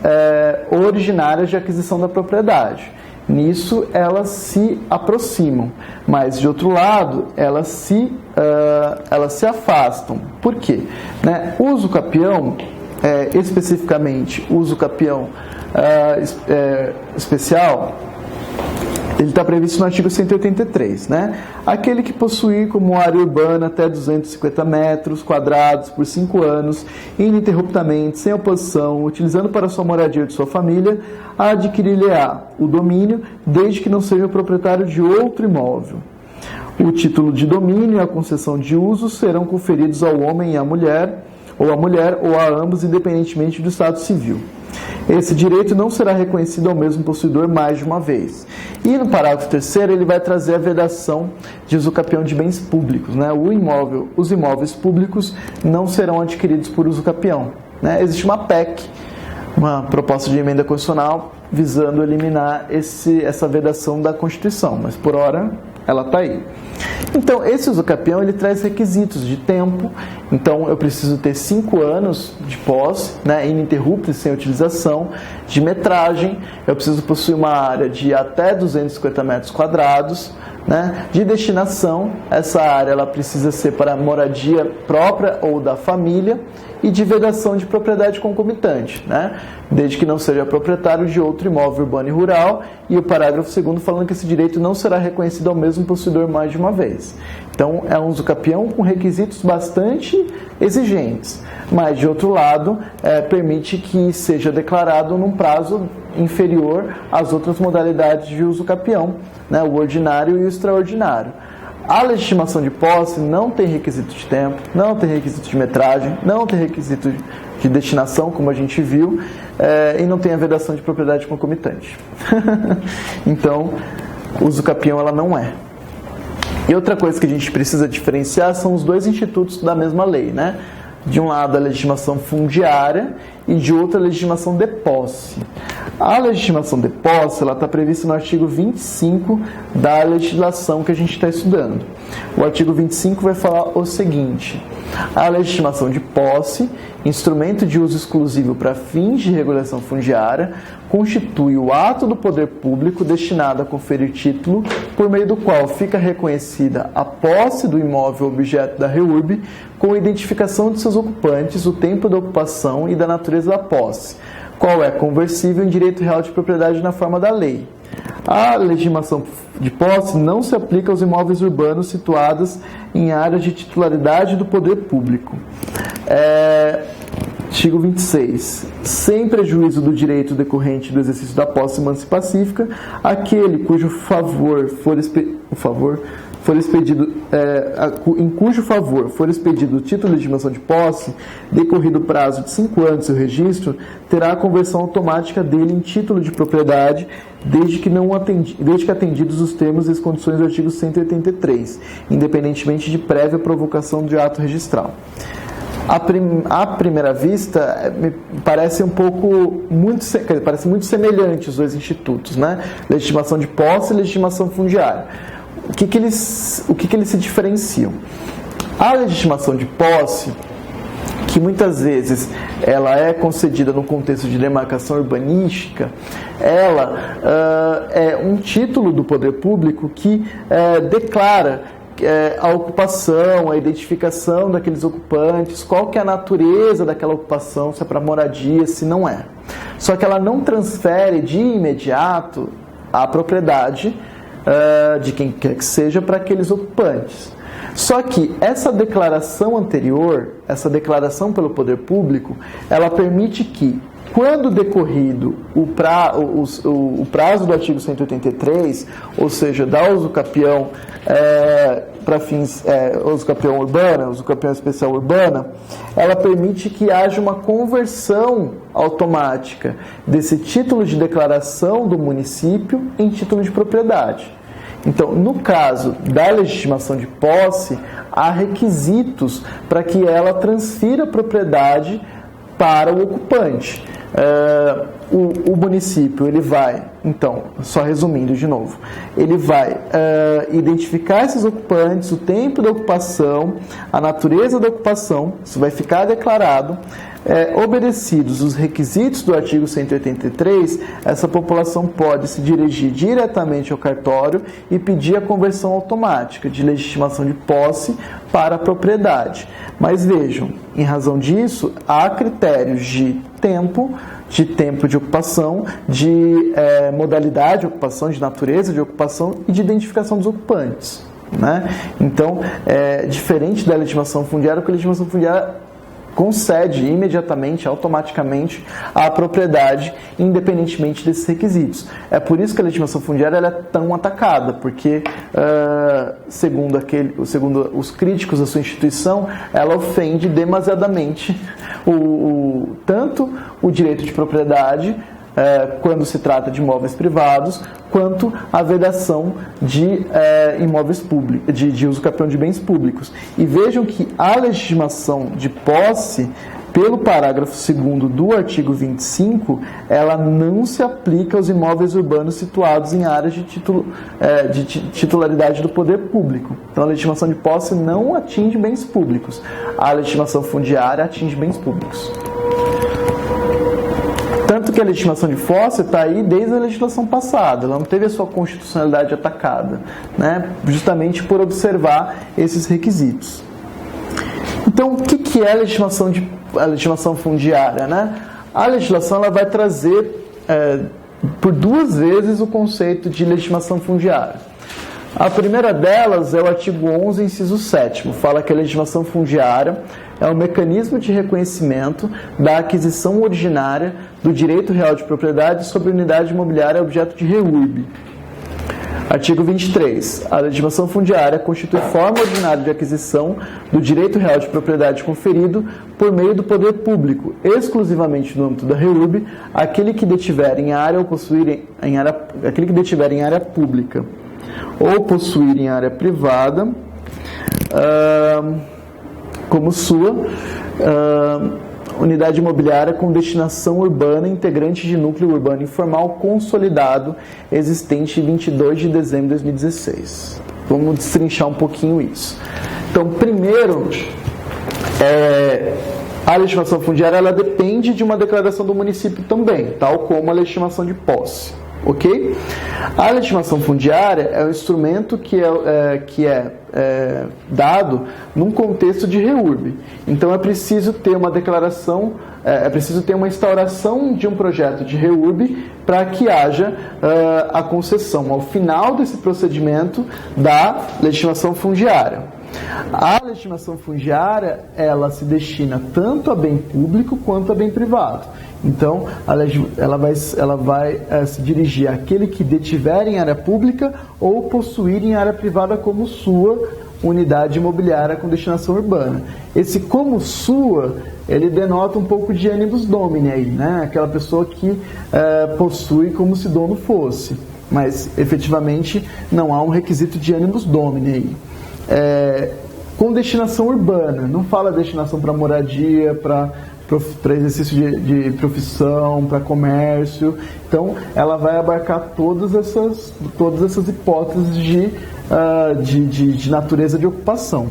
originárias de aquisição da propriedade. Nisso elas se aproximam, mas de outro lado elas se afastam. Por quê? Né? O usucapião, especificamente o usucapião especial, ele está previsto no artigo 183, né? Aquele que possuir como área urbana até 250 metros quadrados por 5 anos, ininterruptamente, sem oposição, utilizando para sua moradia ou de sua família, adquirir-lhe-á o domínio, desde que não seja proprietário de outro imóvel. O título de domínio e a concessão de uso serão conferidos ao homem e à mulher, ou a ambos, independentemente do estado civil. Esse direito não será reconhecido ao mesmo possuidor mais de uma vez. E no parágrafo 3º ele vai trazer a vedação de usucapião de bens públicos, né? Os imóveis públicos não serão adquiridos por usucapião, né? Existe uma PEC, uma proposta de emenda constitucional, visando eliminar essa vedação da Constituição, mas por hora ela está aí. Então, esse usucapião ele traz requisitos de tempo. Então, eu preciso ter 5 anos de posse, né, ininterruptos, sem utilização, de metragem. Eu preciso possuir uma área de até 250 metros quadrados, né, de destinação. Essa área ela precisa ser para moradia própria ou da família e de vedação de propriedade concomitante, né, desde que não seja proprietário de outro imóvel urbano e rural. E o parágrafo 2º falando que esse direito não será reconhecido ao mesmo possuidor mais de uma vez. Então, é um usucapião com requisitos bastante exigentes, mas, de outro lado, permite que seja declarado num prazo inferior às outras modalidades de usucapião, né, o ordinário e o extraordinário. A legitimação de posse não tem requisito de tempo, não tem requisito de metragem, não tem requisito de destinação, como a gente viu, e não tem a vedação de propriedade concomitante. Então, o usucapião ela não é. E outra coisa que a gente precisa diferenciar são os dois institutos da mesma lei, né? De um lado a legitimação fundiária e de outro a legitimação de posse. A legitimação de posse ela está prevista no artigo 25 da legislação que a gente está estudando. O artigo 25 vai falar o seguinte: a legitimação de posse, instrumento de uso exclusivo para fins de regulação fundiária, constitui o ato do poder público destinado a conferir título, por meio do qual fica reconhecida a posse do imóvel objeto da REURB, com a identificação de seus ocupantes, o tempo da ocupação e da natureza da posse, qual é conversível em direito real de propriedade na forma da lei. A legitimação de posse não se aplica aos imóveis urbanos situados em áreas de titularidade do poder público. Artigo 26. Sem prejuízo do direito decorrente do exercício da posse mansa e pacífica, aquele cujo favor for expedido, em cujo favor for expedido o título de legitimação de posse, decorrido o prazo de 5 anos do registro, terá a conversão automática dele em título de propriedade, desde que atendidos os termos e as condições do artigo 183, independentemente de prévia provocação de ato registral. À primeira vista, me parece parece muito semelhante os dois institutos, né? Legitimação de posse e legitimação fundiária. O que eles se diferenciam? A legitimação de posse, que muitas vezes ela é concedida no contexto de demarcação urbanística, ela é um título do poder público que declara a ocupação, a identificação daqueles ocupantes, qual que é a natureza daquela ocupação, se é para moradia, se não é. Só que ela não transfere de imediato a propriedade de quem quer que seja para aqueles ocupantes. Só que essa declaração anterior, essa declaração pelo poder público, ela permite que, quando decorrido o prazo do artigo 183, ou seja, da usucapião para fins usucapião urbana, usucapião especial urbana, ela permite que haja uma conversão automática desse título de declaração do município em título de propriedade. Então, no caso da legitimação de posse, há requisitos para que ela transfira a propriedade para o ocupante. O município, ele vai, então, só resumindo de novo, ele vai identificar esses ocupantes, o tempo da ocupação, a natureza da ocupação, isso vai ficar declarado. Obedecidos os requisitos do artigo 183, essa população pode se dirigir diretamente ao cartório e pedir a conversão automática de legitimação de posse para a propriedade. Mas vejam, em razão disso, há critérios de tempo de ocupação, de modalidade de ocupação, de natureza de ocupação e de identificação dos ocupantes, né? Então, diferente da legitimação fundiária, porque a legitimação fundiária concede imediatamente, automaticamente, a propriedade, independentemente desses requisitos. É por isso que a legitimação fundiária ela é tão atacada, porque, segundo os críticos da sua instituição, ela ofende demasiadamente tanto o direito de propriedade, quando se trata de imóveis privados, quanto a vedação de imóveis públicos, de usucapião de bens públicos. E vejam que a legitimação de posse, pelo parágrafo 2º do artigo 25, ela não se aplica aos imóveis urbanos situados em áreas de titularidade do poder público. Então a legitimação de posse não atinge bens públicos. A legitimação fundiária atinge bens públicos. Tanto que a legitimação de posse está aí desde a legislação passada, ela não teve a sua constitucionalidade atacada, né? Justamente por observar esses requisitos. Então, o que é a legitimação fundiária, né? A legislação ela vai trazer por 2 vezes o conceito de legitimação fundiária. A primeira delas é o artigo 11, inciso 7º, fala que a legitimação fundiária é um mecanismo de reconhecimento da aquisição originária do direito real de propriedade sobre unidade imobiliária objeto de reúbe. Artigo 23. A legitimação fundiária constitui forma ordinária de aquisição do direito real de propriedade conferido por meio do poder público, exclusivamente no âmbito da reúbe, aquele que detiver em área ou possuir aquele que detiver em área pública ou possuir em área privada como sua unidade imobiliária com destinação urbana integrante de núcleo urbano informal consolidado existente em 22 de dezembro de 2016. Vamos destrinchar um pouquinho isso. Então, primeiro, a legitimação fundiária ela depende de uma declaração do município também, tal como a legitimação de posse. Ok? A legitimação fundiária é um instrumento que é dado num contexto de reúbe. Então é preciso ter uma declaração, é preciso ter uma instauração de um projeto de reúbe para que haja a concessão ao final desse procedimento da legitimação fundiária. A legitimação fundiária, ela se destina tanto a bem público quanto a bem privado. Então, ela vai se dirigir àquele que detiver em área pública ou possuir em área privada como sua unidade imobiliária com destinação urbana. Esse como sua, ele denota um pouco de animus domini aí, né? Aquela pessoa que possui como se dono fosse, mas efetivamente não há um requisito de animus domini aí. Com destinação urbana, não fala destinação para moradia, para exercício de profissão, para comércio. Então, ela vai abarcar todas essas hipóteses de natureza de ocupação.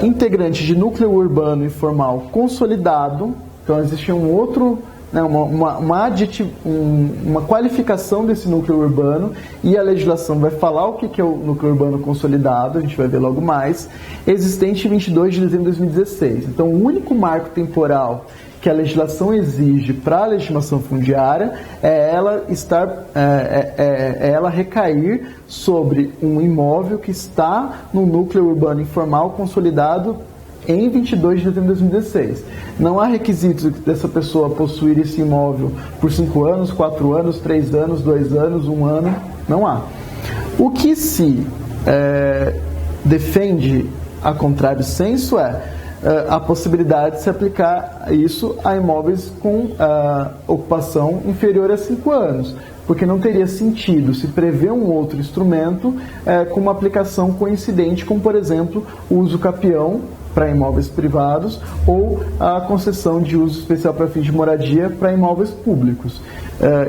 Integrante de núcleo urbano informal consolidado. Então, existe um outro, né, uma qualificação desse núcleo urbano, e a legislação vai falar o que é o núcleo urbano consolidado, a gente vai ver logo mais, existente em 22 de dezembro de 2016. Então, o único marco temporal que a legislação exige para a legitimação fundiária é ela recair sobre um imóvel que está no núcleo urbano informal consolidado em 22 de dezembro de 2016. Não há requisito dessa pessoa possuir esse imóvel por 5 anos, 4 anos, 3 anos, 2 anos, 1 ano, não há. O que se defende a contrário senso a possibilidade de se aplicar isso a imóveis com ocupação inferior a 5 anos, porque não teria sentido se prever um outro instrumento com uma aplicação coincidente, como, por exemplo, o uso capião para imóveis privados ou a concessão de uso especial para fins de moradia para imóveis públicos.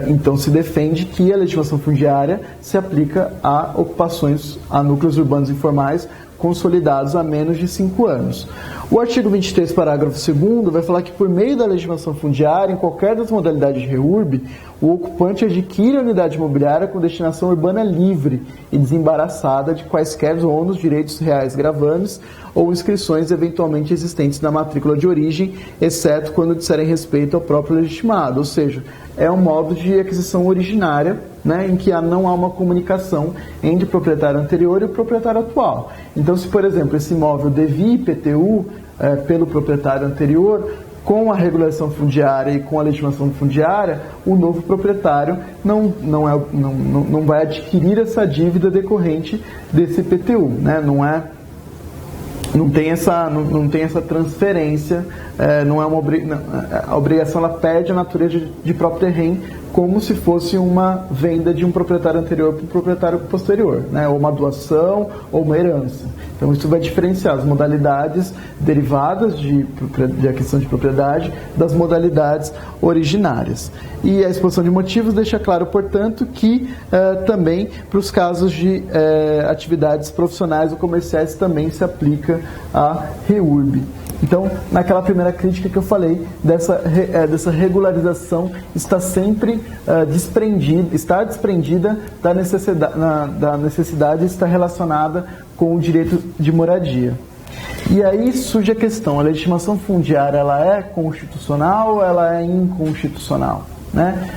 Então, se defende que a legitimação fundiária se aplica a ocupações, a núcleos urbanos informais consolidados há menos de 5 anos. O artigo 23, parágrafo 2º, vai falar que por meio da legitimação fundiária, em qualquer das modalidades de REURB, o ocupante adquire a unidade imobiliária com destinação urbana livre e desembaraçada de quaisquer ônus, direitos reais gravames ou inscrições eventualmente existentes na matrícula de origem, exceto quando disserem respeito ao próprio legitimado. Ou seja, é um modo de aquisição originária, né, em que não há uma comunicação entre o proprietário anterior e o proprietário atual. Então, se, por exemplo, esse imóvel devia IPTU pelo proprietário anterior, com a regulação fundiária e com a legitimação fundiária, o novo proprietário não vai adquirir essa dívida decorrente desse IPTU, né? Não tem essa transferência, a obrigação ela perde a natureza de próprio terreno, como se fosse uma venda de um proprietário anterior para o proprietário posterior, né? Ou uma doação ou uma herança. Então isso vai diferenciar as modalidades derivadas de aquisição de propriedade das modalidades originárias. E a exposição de motivos deixa claro, portanto, que também para os casos de atividades profissionais ou comerciais também se aplica a REURB. Então, naquela primeira crítica que eu falei, dessa regularização está sempre desprendida da necessidade de estar relacionada com o direito de moradia. E aí surge a questão, a legitimação fundiária, ela é constitucional ou ela é inconstitucional? Né?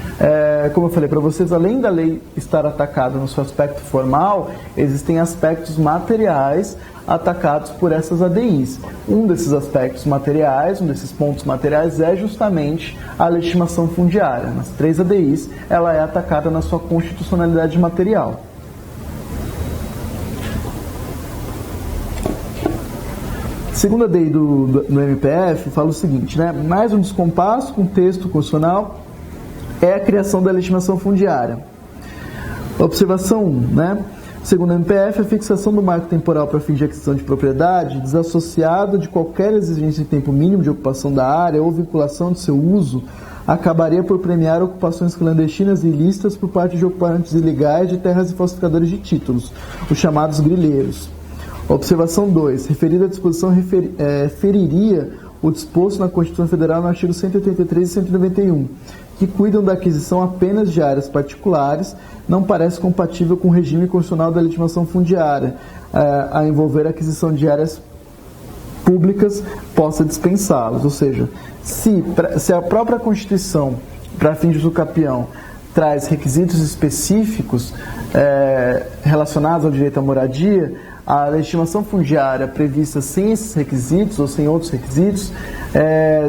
Como eu falei para vocês, além da lei estar atacada no seu aspecto formal, existem aspectos materiais atacados por essas ADIs. Um desses aspectos materiais, um desses pontos materiais é justamente a legitimação fundiária. Nas 3 ADIs, ela é atacada na sua constitucionalidade material. Segunda ADI do MPF fala o seguinte, né? Mais um descompasso com o texto constitucional é a criação da legitimação fundiária. Observação 1, né? Segundo o MPF, a fixação do marco temporal para fins de aquisição de propriedade, desassociado de qualquer exigência de tempo mínimo de ocupação da área ou vinculação de seu uso, acabaria por premiar ocupações clandestinas e ilícitas por parte de ocupantes ilegais de terras e falsificadores de títulos, os chamados grileiros. Observação 2. Referida à disposição feriria o disposto na Constituição Federal no artigo 183 e 191, que cuidam da aquisição apenas de áreas particulares, não parece compatível com o regime constitucional da legitimação fundiária, a envolver a aquisição de áreas públicas possa dispensá-los. Ou seja, se a própria Constituição, para fins de uso capião, traz requisitos específicos relacionados ao direito à moradia, a legitimação fundiária prevista sem esses requisitos ou sem outros requisitos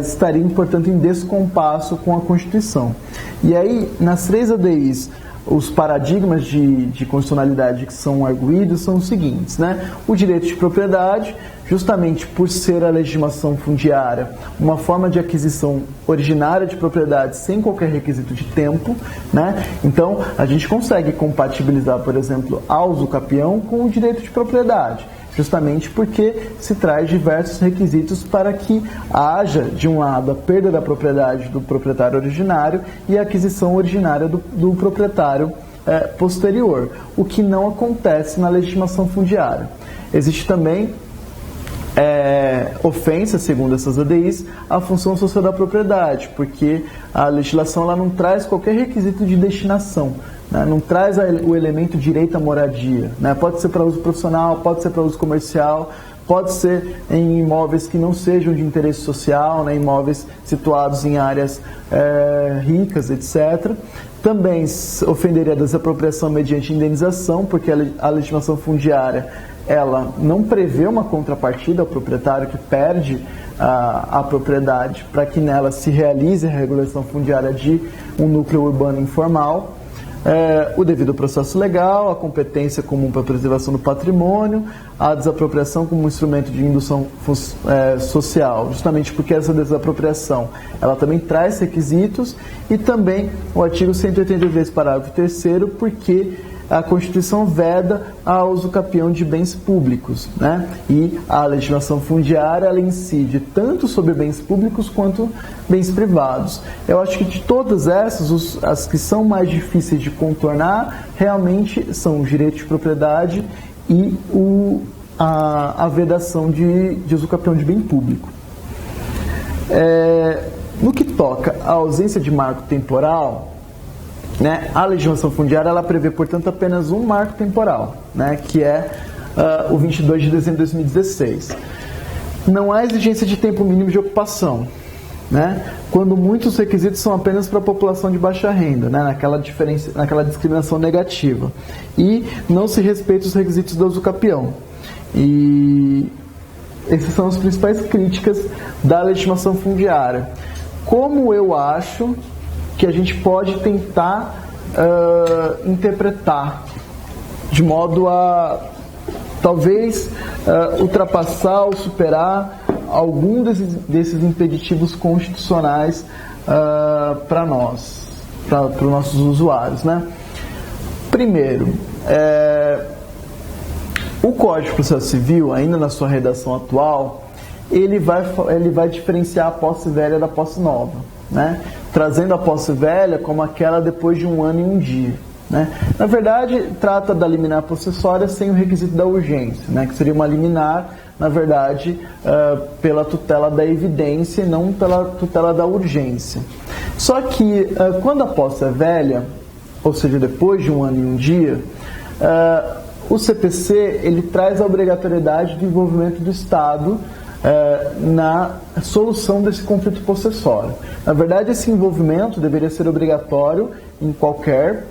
estaria, portanto, em descompasso com a Constituição. E aí, nas 3 ADIs, os paradigmas de constitucionalidade que são arguídos são os seguintes, né? O direito de propriedade, justamente por ser a legitimação fundiária uma forma de aquisição originária de propriedade sem qualquer requisito de tempo, né? Então, a gente consegue compatibilizar, por exemplo, a usucapião com o direito de propriedade, justamente porque se traz diversos requisitos para que haja, de um lado, a perda da propriedade do proprietário originário e a aquisição originária do proprietário posterior, o que não acontece na legitimação fundiária. Existe também ofensa, segundo essas ADIs, à função social da propriedade, porque a legislação ela não traz qualquer requisito de destinação, né? Não traz o elemento direito à moradia, né? Pode ser para uso profissional, pode ser para uso comercial, pode ser em imóveis que não sejam de interesse social, né? Imóveis situados em áreas ricas, etc. Também ofenderia a desapropriação mediante indenização, porque a legitimação fundiária ela não prevê uma contrapartida ao proprietário que perde a propriedade para que nela se realize a regulação fundiária de um núcleo urbano informal. O devido processo legal, a competência comum para a preservação do patrimônio, a desapropriação como instrumento de indução social, justamente porque essa desapropriação ela também traz requisitos, e também o artigo 183, parágrafo 3º, porque a Constituição veda a usucapião de bens públicos, né? E a legislação fundiária ela incide tanto sobre bens públicos quanto bens privados. Eu acho que de todas essas, as que são mais difíceis de contornar realmente são o direito de propriedade e a vedação de usucapião de bem público. No que toca à ausência de marco temporal, né, a legislação fundiária ela prevê, portanto, apenas um marco temporal, né, que é o 22 de dezembro de 2016. Não há exigência de tempo mínimo de ocupação, né, quando muitos requisitos são apenas para a população de baixa renda, né, naquela discriminação negativa. E não se respeita os requisitos do usucapião. E essas são as principais críticas da legitimação fundiária. Como eu acho que a gente pode tentar interpretar de modo a talvez ultrapassar ou superar algum desses impeditivos constitucionais para nós, para os nossos usuários, né? Primeiro, o Código de Processo Civil, ainda na sua redação atual, ele vai diferenciar a posse velha da posse nova, né? Trazendo a posse velha como aquela depois de 1 ano e 1 dia. Né? Na verdade, trata da liminar possessória sem o requisito da urgência, né? Que seria uma liminar, na verdade, pela tutela da evidência e não pela tutela da urgência. Só que, quando a posse é velha, ou seja, depois de 1 ano e 1 dia, o CPC ele traz a obrigatoriedade do envolvimento do Estado na solução desse conflito possessório. Na verdade, esse envolvimento deveria ser obrigatório em qualquer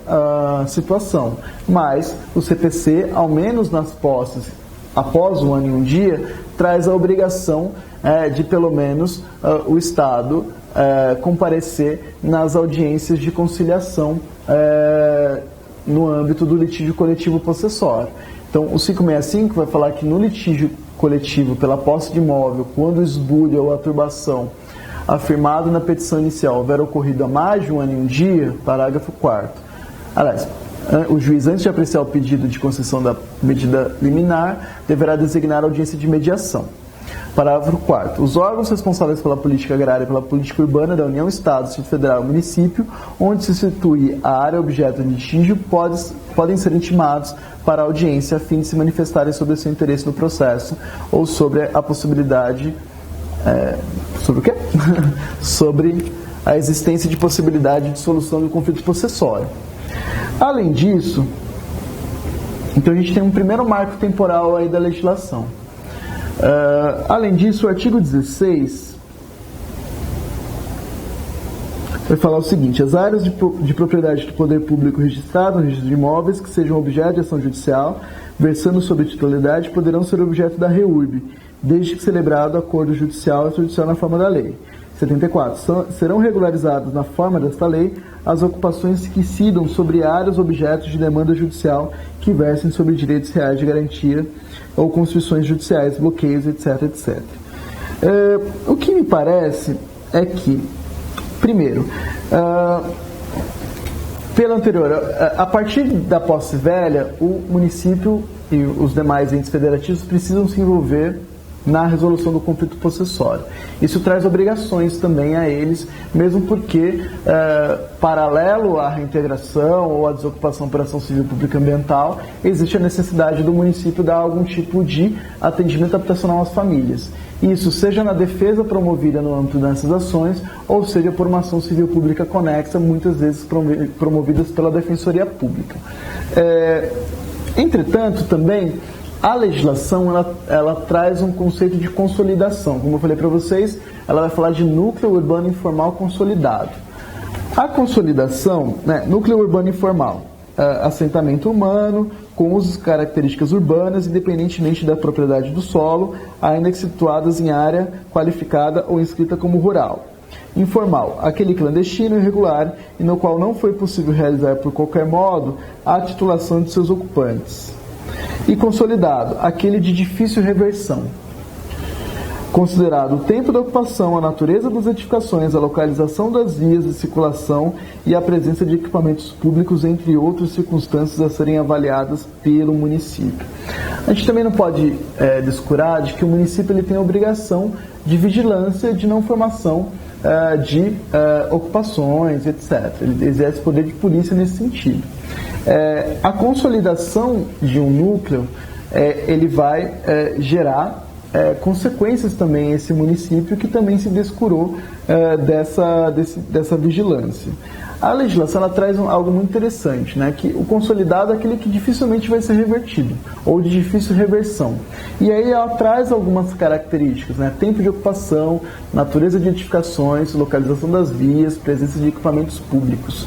situação, mas o CPC, ao menos nas posses após 1 ano e 1 dia, traz a obrigação de pelo menos o Estado comparecer nas audiências de conciliação no âmbito do litígio coletivo possessório. Então, o 565 vai falar que no litígio coletivo pela posse de imóvel, quando o esbulho ou a turbação afirmado na petição inicial houver ocorrido há mais de 1 ano e 1 dia, parágrafo 4º. Aliás, o juiz, antes de apreciar o pedido de concessão da medida liminar, deverá designar a audiência de mediação. Parágrafo 4º. Os órgãos responsáveis pela política agrária e pela política urbana da União, Estado, Distrito Federal e Município, onde se situe a área objeto de litígio, podem ser intimados para a audiência a fim de se manifestarem sobre o seu interesse no processo ou sobre a possibilidade... sobre o quê? Sobre a existência de possibilidade de solução do conflito possessório. Além disso, então a gente tem um primeiro marco temporal aí da legislação. Além disso, o artigo 16 vai falar o seguinte: as áreas de propriedade do poder público registrado no registro de imóveis que sejam objeto de ação judicial versando sobre titularidade poderão ser objeto da REURB, desde que celebrado acordo judicial e extrajudicial na forma da lei. 74. Serão regularizadas na forma desta lei as ocupações que incidam sobre áreas objetos de demanda judicial que versem sobre direitos reais de garantia ou construções judiciais, bloqueios, etc, etc. O que me parece é que, primeiro, pelo anterior, a partir da posse velha, o município e os demais entes federativos precisam se envolver na resolução do conflito possessório. Isso traz obrigações também a eles, mesmo porque, paralelo à reintegração ou à desocupação por ação civil pública ambiental, existe a necessidade do município dar algum tipo de atendimento habitacional às famílias. Isso seja na defesa promovida no âmbito dessas ações, ou seja por uma ação civil pública conexa, muitas vezes promovidas pela Defensoria Pública. Entretanto, também, a legislação ela traz um conceito de consolidação. Como eu falei para vocês, ela vai falar de núcleo urbano informal consolidado. A consolidação, núcleo urbano informal, assentamento humano, com usos e características urbanas, independentemente da propriedade do solo, ainda que situadas em área qualificada ou inscrita como rural. Informal, aquele clandestino e irregular, e no qual não foi possível realizar por qualquer modo a titulação de seus ocupantes. E consolidado, aquele de difícil reversão. Considerado o tempo da ocupação, a natureza das edificações, a localização das vias de circulação e a presença de equipamentos públicos, entre outras circunstâncias a serem avaliadas pelo município. A gente também não pode descurar de que o município ele tem a obrigação de vigilância de não formação de ocupações, etc. Ele exerce poder de polícia nesse sentido. A consolidação de um núcleo, ele vai gerar consequências também a esse município que também se descurou dessa vigilância. A legislação ela traz algo muito interessante, que o consolidado é aquele que dificilmente vai ser revertido, ou de difícil reversão. E aí ela traz algumas características, tempo de ocupação, natureza de edificações, localização das vias, presença de equipamentos públicos.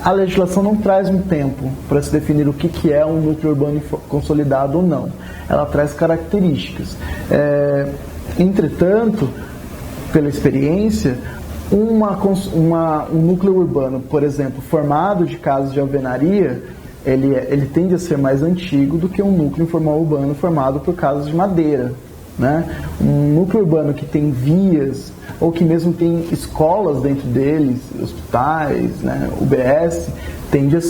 A legislação não traz um tempo para se definir o que é um núcleo urbano consolidado ou não. Ela traz características. Entretanto, pela experiência, um núcleo urbano, por exemplo, formado de casas de alvenaria, ele tende a ser mais antigo do que um núcleo informal urbano formado por casas de madeira. Um núcleo urbano que tem vias, ou que mesmo tem escolas dentro deles, hospitais, UBS, tende a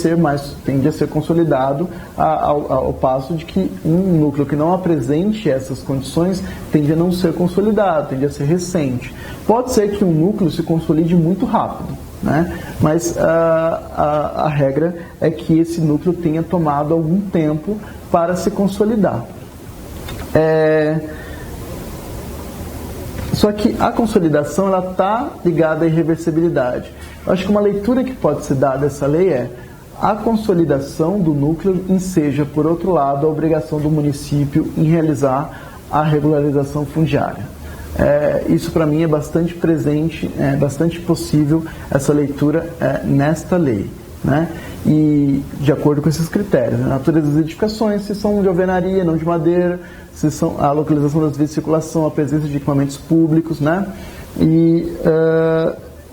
ser consolidado ao passo de que um núcleo que não apresente essas condições tende a não ser consolidado, tende a ser recente. Pode ser que um núcleo se consolide muito rápido, mas a regra é que esse núcleo tenha tomado algum tempo para se consolidar. Só que a consolidação ela está ligada à irreversibilidade. Eu acho que uma leitura que pode ser dada dessa lei é a consolidação do núcleo enseja, por outro lado, a obrigação do município em realizar a regularização fundiária. Isso para mim é bastante presente, é bastante possível essa leitura nesta lei. E de acordo com esses critérios, a natureza das edificações, se são de alvenaria, não de madeira, se são a localização das vias de circulação, a presença de equipamentos públicos, e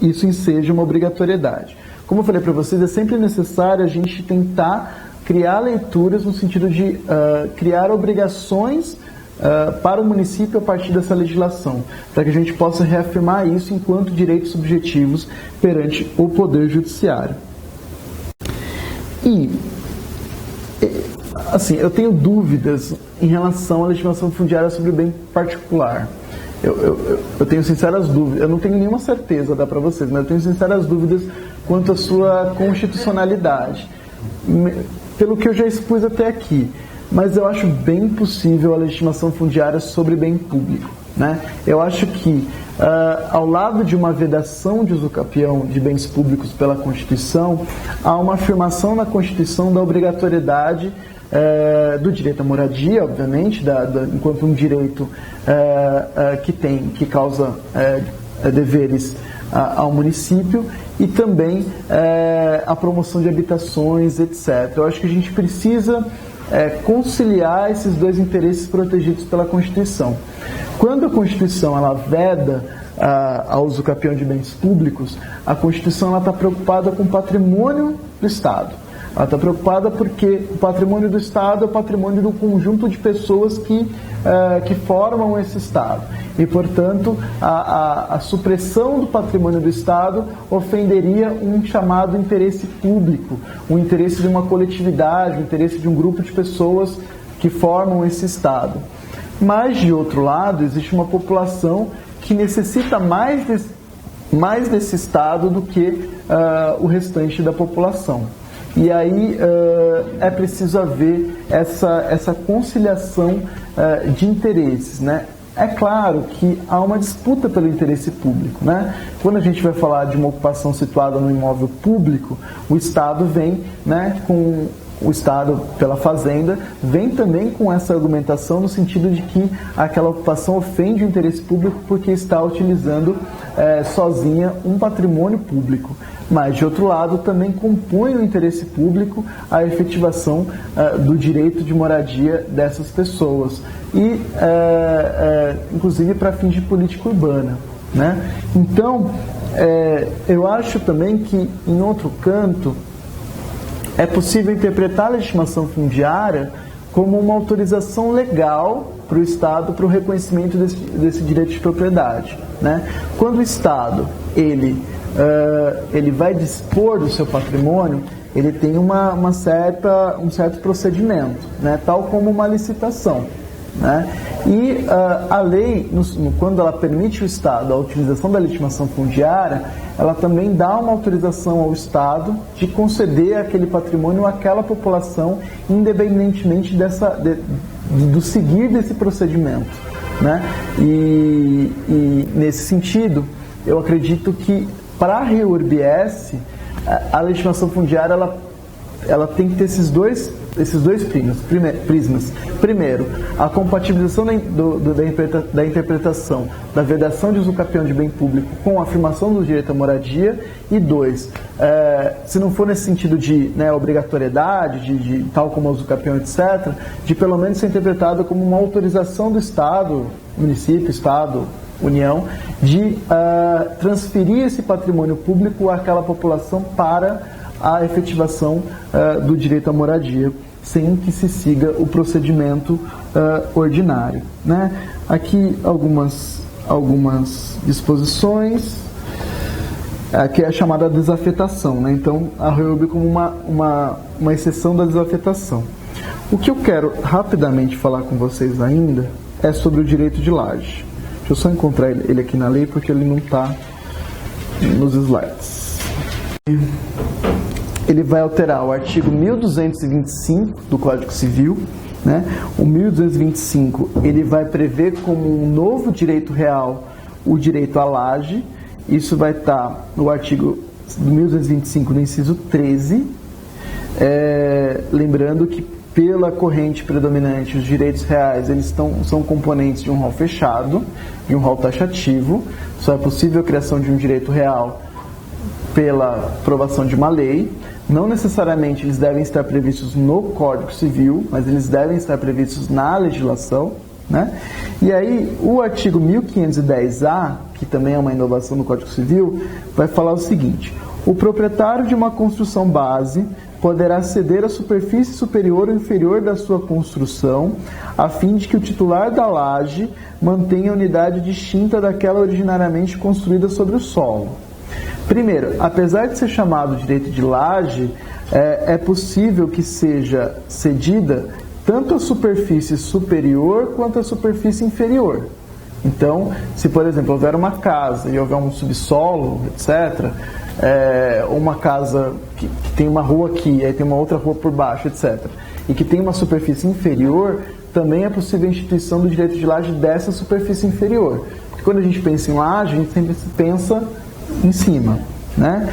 isso enseja uma obrigatoriedade. Como eu falei para vocês, é sempre necessário a gente tentar criar leituras no sentido de criar obrigações para o município a partir dessa legislação, para que a gente possa reafirmar isso enquanto direitos subjetivos perante o Poder Judiciário. E, assim, eu tenho dúvidas em relação à legislação fundiária sobre o bem particular. Eu tenho sinceras dúvidas, eu não tenho nenhuma certeza, dá para vocês, mas eu tenho sinceras dúvidas quanto à sua constitucionalidade, pelo que eu já expus até aqui. Mas eu acho bem possível a legitimação fundiária sobre bem público. Eu acho que, ao lado de uma vedação de usucapião de bens públicos pela Constituição, há uma afirmação na Constituição da obrigatoriedade do direito à moradia, obviamente, enquanto um direito que causa deveres ao município, e também a promoção de habitações, etc. Eu acho que a gente precisa conciliar esses dois interesses protegidos pela Constituição. Quando a Constituição ela veda ao usucapião de bens públicos, a Constituição está preocupada com o patrimônio do Estado. Ela está preocupada porque o patrimônio do Estado é o patrimônio do conjunto de pessoas que formam esse Estado. E, portanto, a supressão do patrimônio do Estado ofenderia um chamado interesse público, o interesse de uma coletividade, o interesse de um grupo de pessoas que formam esse Estado. Mas, de outro lado, existe uma população que necessita mais desse Estado do que o restante da população. E aí é preciso haver essa conciliação de interesses, né? É claro que há uma disputa pelo interesse público, né? Quando a gente vai falar de uma ocupação situada no imóvel público, o Estado vem, né, o Estado, pela Fazenda, vem também com essa argumentação no sentido de que aquela ocupação ofende o interesse público porque está utilizando sozinha um patrimônio público. Mas, de outro lado, também compõe o interesse público a efetivação do direito de moradia dessas pessoas. E, inclusive, para fins de política urbana, né? Então, eu acho também que, em outro canto, é possível interpretar a legitimação fundiária como uma autorização legal para o Estado para o reconhecimento desse direito de propriedade, né? Quando o Estado ele vai dispor do seu patrimônio, ele tem um certo procedimento, né? Tal como uma licitação, né? E a lei, quando ela permite ao Estado a utilização da legitimação fundiária, ela também dá uma autorização ao Estado de conceder aquele patrimônio àquela população, independentemente do seguir desse procedimento, né? E nesse sentido, eu acredito que para a REURB-S, a legitimação fundiária ela tem que ter esses dois prismas. Primeiro, a compatibilização da interpretação da vedação de usucapião de bem público com a afirmação do direito à moradia. E dois, se não for nesse sentido de obrigatoriedade, de tal como o usucapião, etc., de pelo menos ser interpretada como uma autorização do Estado, município, Estado, União, de transferir esse patrimônio público àquela população para a efetivação do direito à moradia, sem que se siga o procedimento ordinário, né? Aqui algumas disposições, que é a chamada desafetação, né? Então, a REURB como uma exceção da desafetação. O que eu quero rapidamente falar com vocês ainda é sobre o direito de laje. Deixa eu só encontrar ele aqui na lei, porque ele não está nos slides. Ele vai alterar o artigo 1225 do Código Civil, né? O 1225 ele vai prever como um novo direito real o direito à laje. Isso vai estar no artigo 1225, no inciso 13. Lembrando que pela corrente predominante, os direitos reais são componentes de um rol fechado, de um rol taxativo. Só é possível a criação de um direito real pela aprovação de uma lei. Não necessariamente eles devem estar previstos no Código Civil, mas eles devem estar previstos na legislação, né? E aí, o artigo 1510-A, que também é uma inovação no Código Civil, vai falar o seguinte: o proprietário de uma construção base poderá ceder a superfície superior ou inferior da sua construção, a fim de que o titular da laje mantenha a unidade distinta daquela originariamente construída sobre o solo. Primeiro, apesar de ser chamado direito de laje, é possível que seja cedida tanto a superfície superior quanto a superfície inferior. Então, se por exemplo houver uma casa e houver um subsolo, etc., uma casa que tem uma rua aqui, aí tem uma outra rua por baixo, etc., e que tem uma superfície inferior, também é possível a instituição do direito de laje dessa superfície inferior. Porque quando a gente pensa em laje, a gente sempre pensa em cima, né?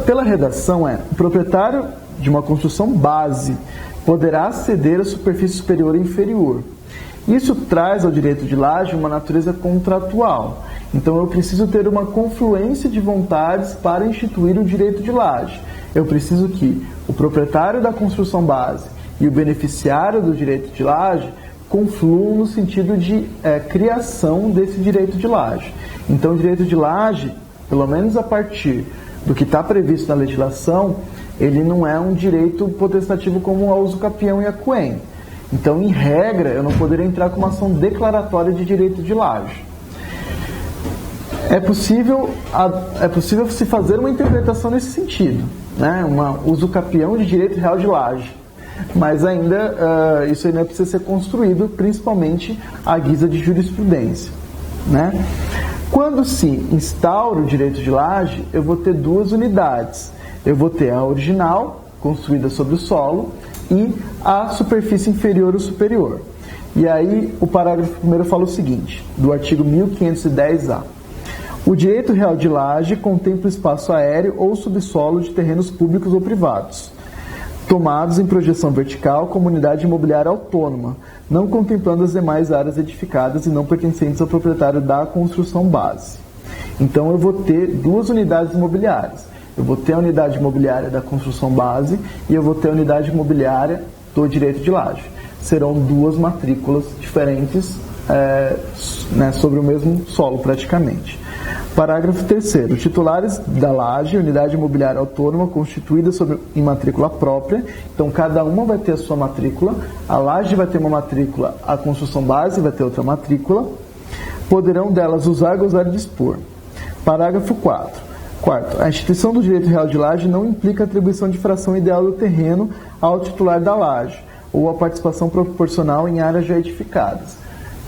Pela redação o proprietário de uma construção base poderá ceder a superfície superior e inferior. Isso traz ao direito de laje uma natureza contratual. Então eu preciso ter uma confluência de vontades para instituir o direito de laje. eu preciso que o proprietário da construção base e o beneficiário do direito de laje confluam no sentido de criação desse direito de laje. Então, o direito de laje, pelo menos a partir do que está previsto na legislação, ele não é um direito potestativo como o uso capião e a Coen. Então, em regra, eu não poderia entrar com uma ação declaratória de direito de laje. É possível se fazer uma interpretação nesse sentido, né? Um uso capião de direito real de laje. Mas isso ainda precisa ser construído, principalmente à guisa de jurisprudência, né? Quando se instaura o direito de laje, eu vou ter duas unidades. Eu vou ter a original, construída sobre o solo, e a superfície inferior ou superior. E aí o parágrafo 1º fala o seguinte, do artigo 1510-A. O direito real de laje contempla o espaço aéreo ou subsolo de terrenos públicos ou privados, tomados em projeção vertical como unidade imobiliária autônoma, não contemplando as demais áreas edificadas e não pertencentes ao proprietário da construção base. Então eu vou ter duas unidades imobiliárias. Eu vou ter a unidade imobiliária da construção base e eu vou ter a unidade imobiliária do direito de laje. Serão duas matrículas diferentes sobre o mesmo solo praticamente. Parágrafo 3º. Titulares da laje, unidade imobiliária autônoma constituída em matrícula própria. Então, cada uma vai ter a sua matrícula. A laje vai ter uma matrícula, a construção base vai ter outra matrícula. Poderão delas usar, gozar e dispor. Parágrafo 4º. A instituição do direito real de laje não implica a atribuição de fração ideal do terreno ao titular da laje ou a participação proporcional em áreas já edificadas.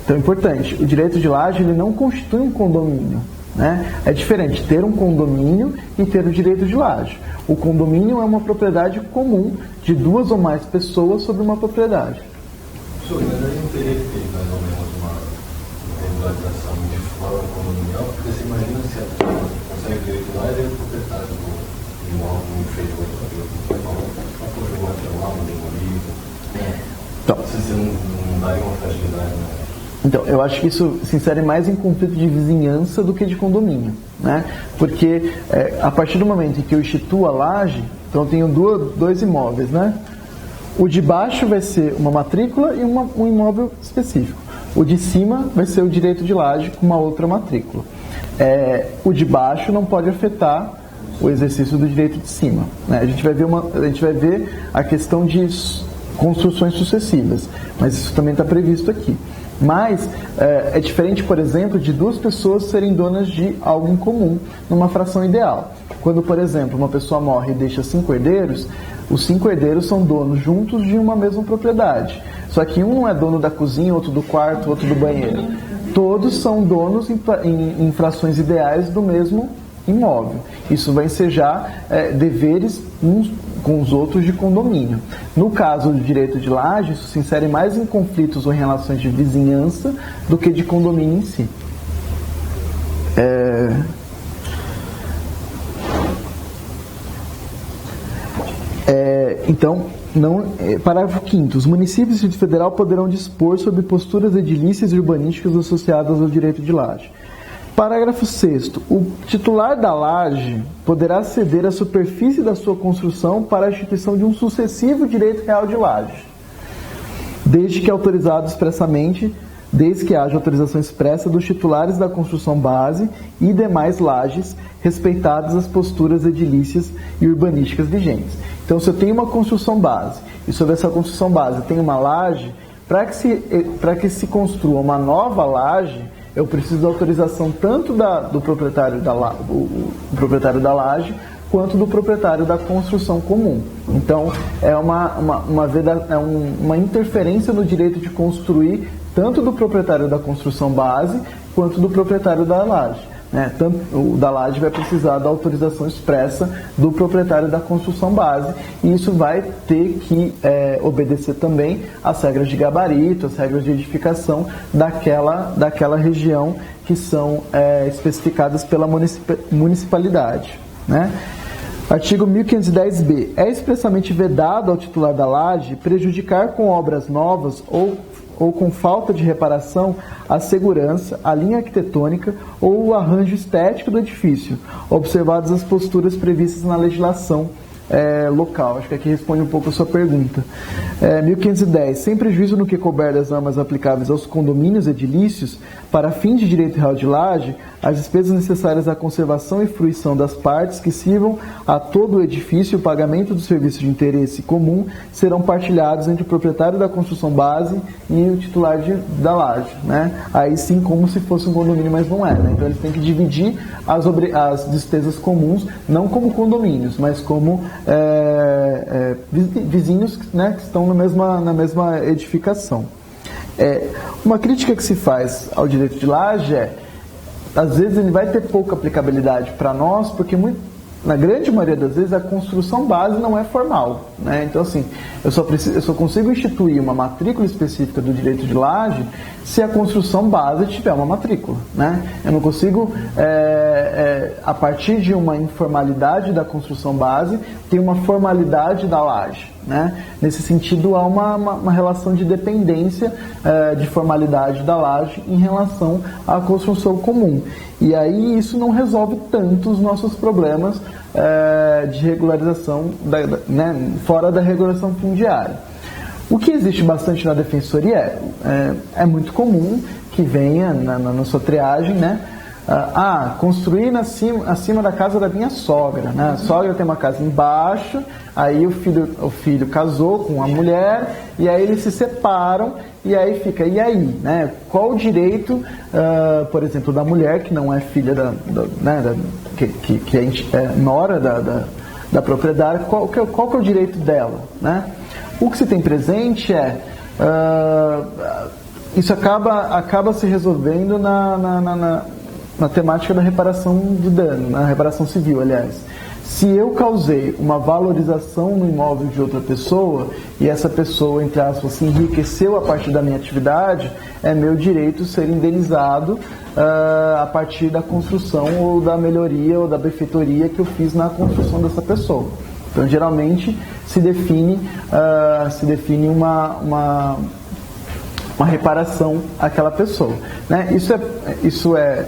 Então, é importante, o direito de laje ele não constitui um condomínio, né? É diferente ter um condomínio e ter o direito de laje. O condomínio é uma propriedade comum de duas ou mais pessoas sobre uma propriedade. Senhor, mas a gente teria que ter mais ou menos uma regularização de forma condominial, porque você imagina se a pessoa consegue direito de laje, é o proprietário do imóvel inferior para poder lá, um demolido. Então, você não daria uma fragilidade, né? Então, eu acho que isso se insere mais em conflito de vizinhança do que de condomínio, né? Porque a partir do momento em que eu instituo a laje, então eu tenho dois imóveis, né? O de baixo vai ser uma matrícula e um imóvel específico. O de cima vai ser o direito de laje com uma outra matrícula. O de baixo não pode afetar o exercício do direito de cima, né? A gente vai ver a questão de construções sucessivas, mas isso também está previsto aqui. Mas é diferente, por exemplo, de duas pessoas serem donas de algo em comum, numa fração ideal. Quando, por exemplo, uma pessoa morre e deixa 5 herdeiros, os 5 herdeiros são donos juntos de uma mesma propriedade. Só que um não é dono da cozinha, outro do quarto, outro do banheiro. Todos são donos em frações ideais do mesmo imóvel. Isso vai ensejar deveres uns com os outros de condomínio. No caso do direito de laje, isso se insere mais em conflitos ou em relações de vizinhança do que de condomínio em si. Então, parágrafo 5º. Os municípios e o Distrito Federal poderão dispor sobre posturas edilícias e urbanísticas associadas ao direito de laje. Parágrafo 6º. O titular da laje poderá ceder a superfície da sua construção para a instituição de um sucessivo direito real de laje, desde que autorizado expressamente, desde que haja autorização expressa dos titulares da construção base e demais lajes, respeitadas as posturas edilícias e urbanísticas vigentes. Então, se eu tenho uma construção base e sobre essa construção base tem uma laje, para que se construa uma nova laje, eu preciso da autorização tanto do proprietário proprietário da laje quanto do proprietário da construção comum. Então, é uma interferência no direito de construir tanto do proprietário da construção base quanto do proprietário da laje, né? Tanto o da laje vai precisar da autorização expressa do proprietário da construção base, e isso vai ter que obedecer também às regras de gabarito, às regras de edificação daquela região que são especificadas pela municipalidade, né? Artigo 1510b. É expressamente vedado ao titular da laje prejudicar com obras novas ou com falta de reparação a segurança, a linha arquitetônica ou o arranjo estético do edifício, observadas as posturas previstas na legislação local. Acho que aqui responde um pouco a sua pergunta. 1510. Sem prejuízo no que couber das normas aplicáveis aos condomínios edilícios, para fins de direito real de laje, as despesas necessárias à conservação e fruição das partes que sirvam a todo o edifício e o pagamento dos serviços de interesse comum serão partilhados entre o proprietário da construção base e o titular da laje, né? Aí sim, como se fosse um condomínio, mas não é, né? Então eles têm que dividir as despesas comuns, não como condomínios, mas como vizinhos, né, que estão na mesma edificação. Uma crítica que se faz ao direito de laje às vezes ele vai ter pouca aplicabilidade para nós, porque na grande maioria das vezes a construção base não é formal, né? Então assim, eu só consigo instituir uma matrícula específica do direito de laje se a construção base tiver uma matrícula, né? Eu não consigo, a partir de uma informalidade da construção base, ter uma formalidade da laje, né? Nesse sentido, há uma relação de dependência de formalidade da laje em relação à construção comum. E aí isso não resolve tanto os nossos problemas de regularização, né, fora da regulação fundiária. O que existe bastante na defensoria é muito comum que venha na sua triagem, né? Construir acima da casa da minha sogra, né? A sogra tem uma casa embaixo, aí o filho casou com a mulher, e aí eles se separam, e aí fica, e aí, né? Qual o direito, por exemplo, da mulher, que não é filha que é nora da propriedade, qual que é o direito dela, né? O que se tem presente isso acaba se resolvendo na temática da reparação de dano, na reparação civil, aliás. Se eu causei uma valorização no imóvel de outra pessoa e essa pessoa, entre aspas, se enriqueceu a partir da minha atividade, é meu direito ser indenizado a partir da construção ou da melhoria ou da benfeitoria que eu fiz na construção dessa pessoa. Então, geralmente, se define uma reparação àquela pessoa, né? Isso é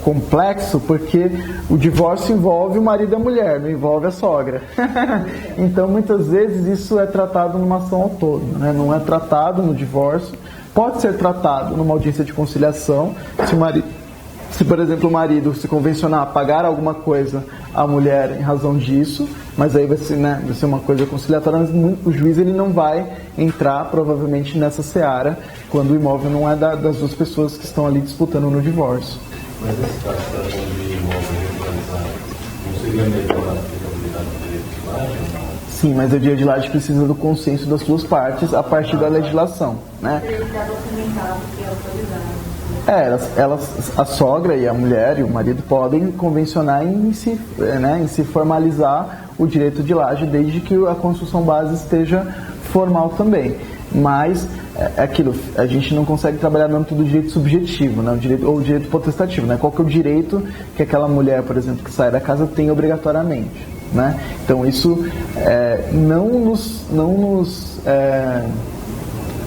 complexo porque o divórcio envolve o marido e a mulher, não envolve a sogra. Então, muitas vezes, isso é tratado numa ação autônoma, né? Não é tratado no divórcio. Pode ser tratado numa audiência de conciliação, se, por exemplo, o marido se convencionar a pagar alguma coisa à mulher em razão disso, mas aí vai ser uma coisa conciliatória, mas o juiz ele não vai entrar, provavelmente, nessa seara, quando o imóvel não é das duas pessoas que estão ali disputando no divórcio. Mas nesse caso, para de imóvel regularizado, não seria melhor a aplicabilidade do direito de laje ou não? Sim, mas o direito de laje precisa do consenso das duas partes a partir da legislação, né? Ele está documentado que é autorizado. A sogra e a mulher e o marido podem convencionar em se formalizar o direito de laje desde que a construção base esteja formal também. Mas aquilo, a gente não consegue trabalhar no âmbito do direito subjetivo, né? O direito potestativo, né? Qual que é o direito que aquela mulher, por exemplo, que sai da casa tem obrigatoriamente, né? Então isso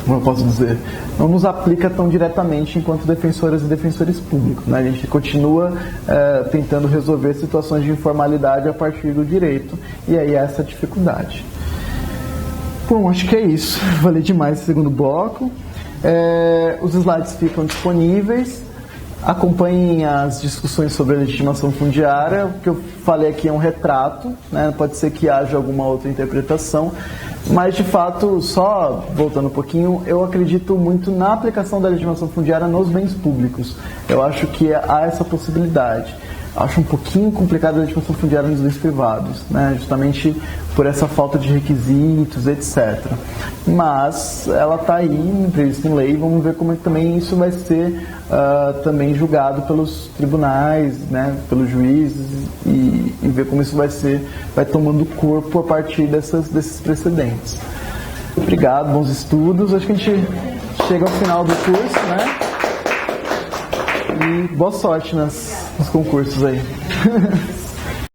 como eu posso dizer, não nos aplica tão diretamente enquanto defensoras e defensores públicos, né? A gente continua tentando resolver situações de informalidade a partir do direito, e aí há essa dificuldade. Bom, acho que é isso. Falei demais esse segundo bloco. Os slides ficam disponíveis. Acompanhem as discussões sobre a legitimação fundiária. O que eu falei aqui é um retrato, né? Pode ser que haja alguma outra interpretação, mas de fato, só voltando um pouquinho, eu acredito muito na aplicação da legitimação fundiária nos bens públicos. Eu acho que há essa possibilidade. Acho um pouquinho complicado a legitimação fundiária nos bens privados, né? Justamente por essa falta de requisitos, etc. Mas ela está aí, prevista em lei, vamos ver como também isso vai ser também julgado pelos tribunais, né? Pelos juízes, e ver como isso vai tomando corpo a partir desses precedentes. Obrigado, bons estudos. Acho que a gente chega ao final do curso, né? E boa sorte nos concursos aí.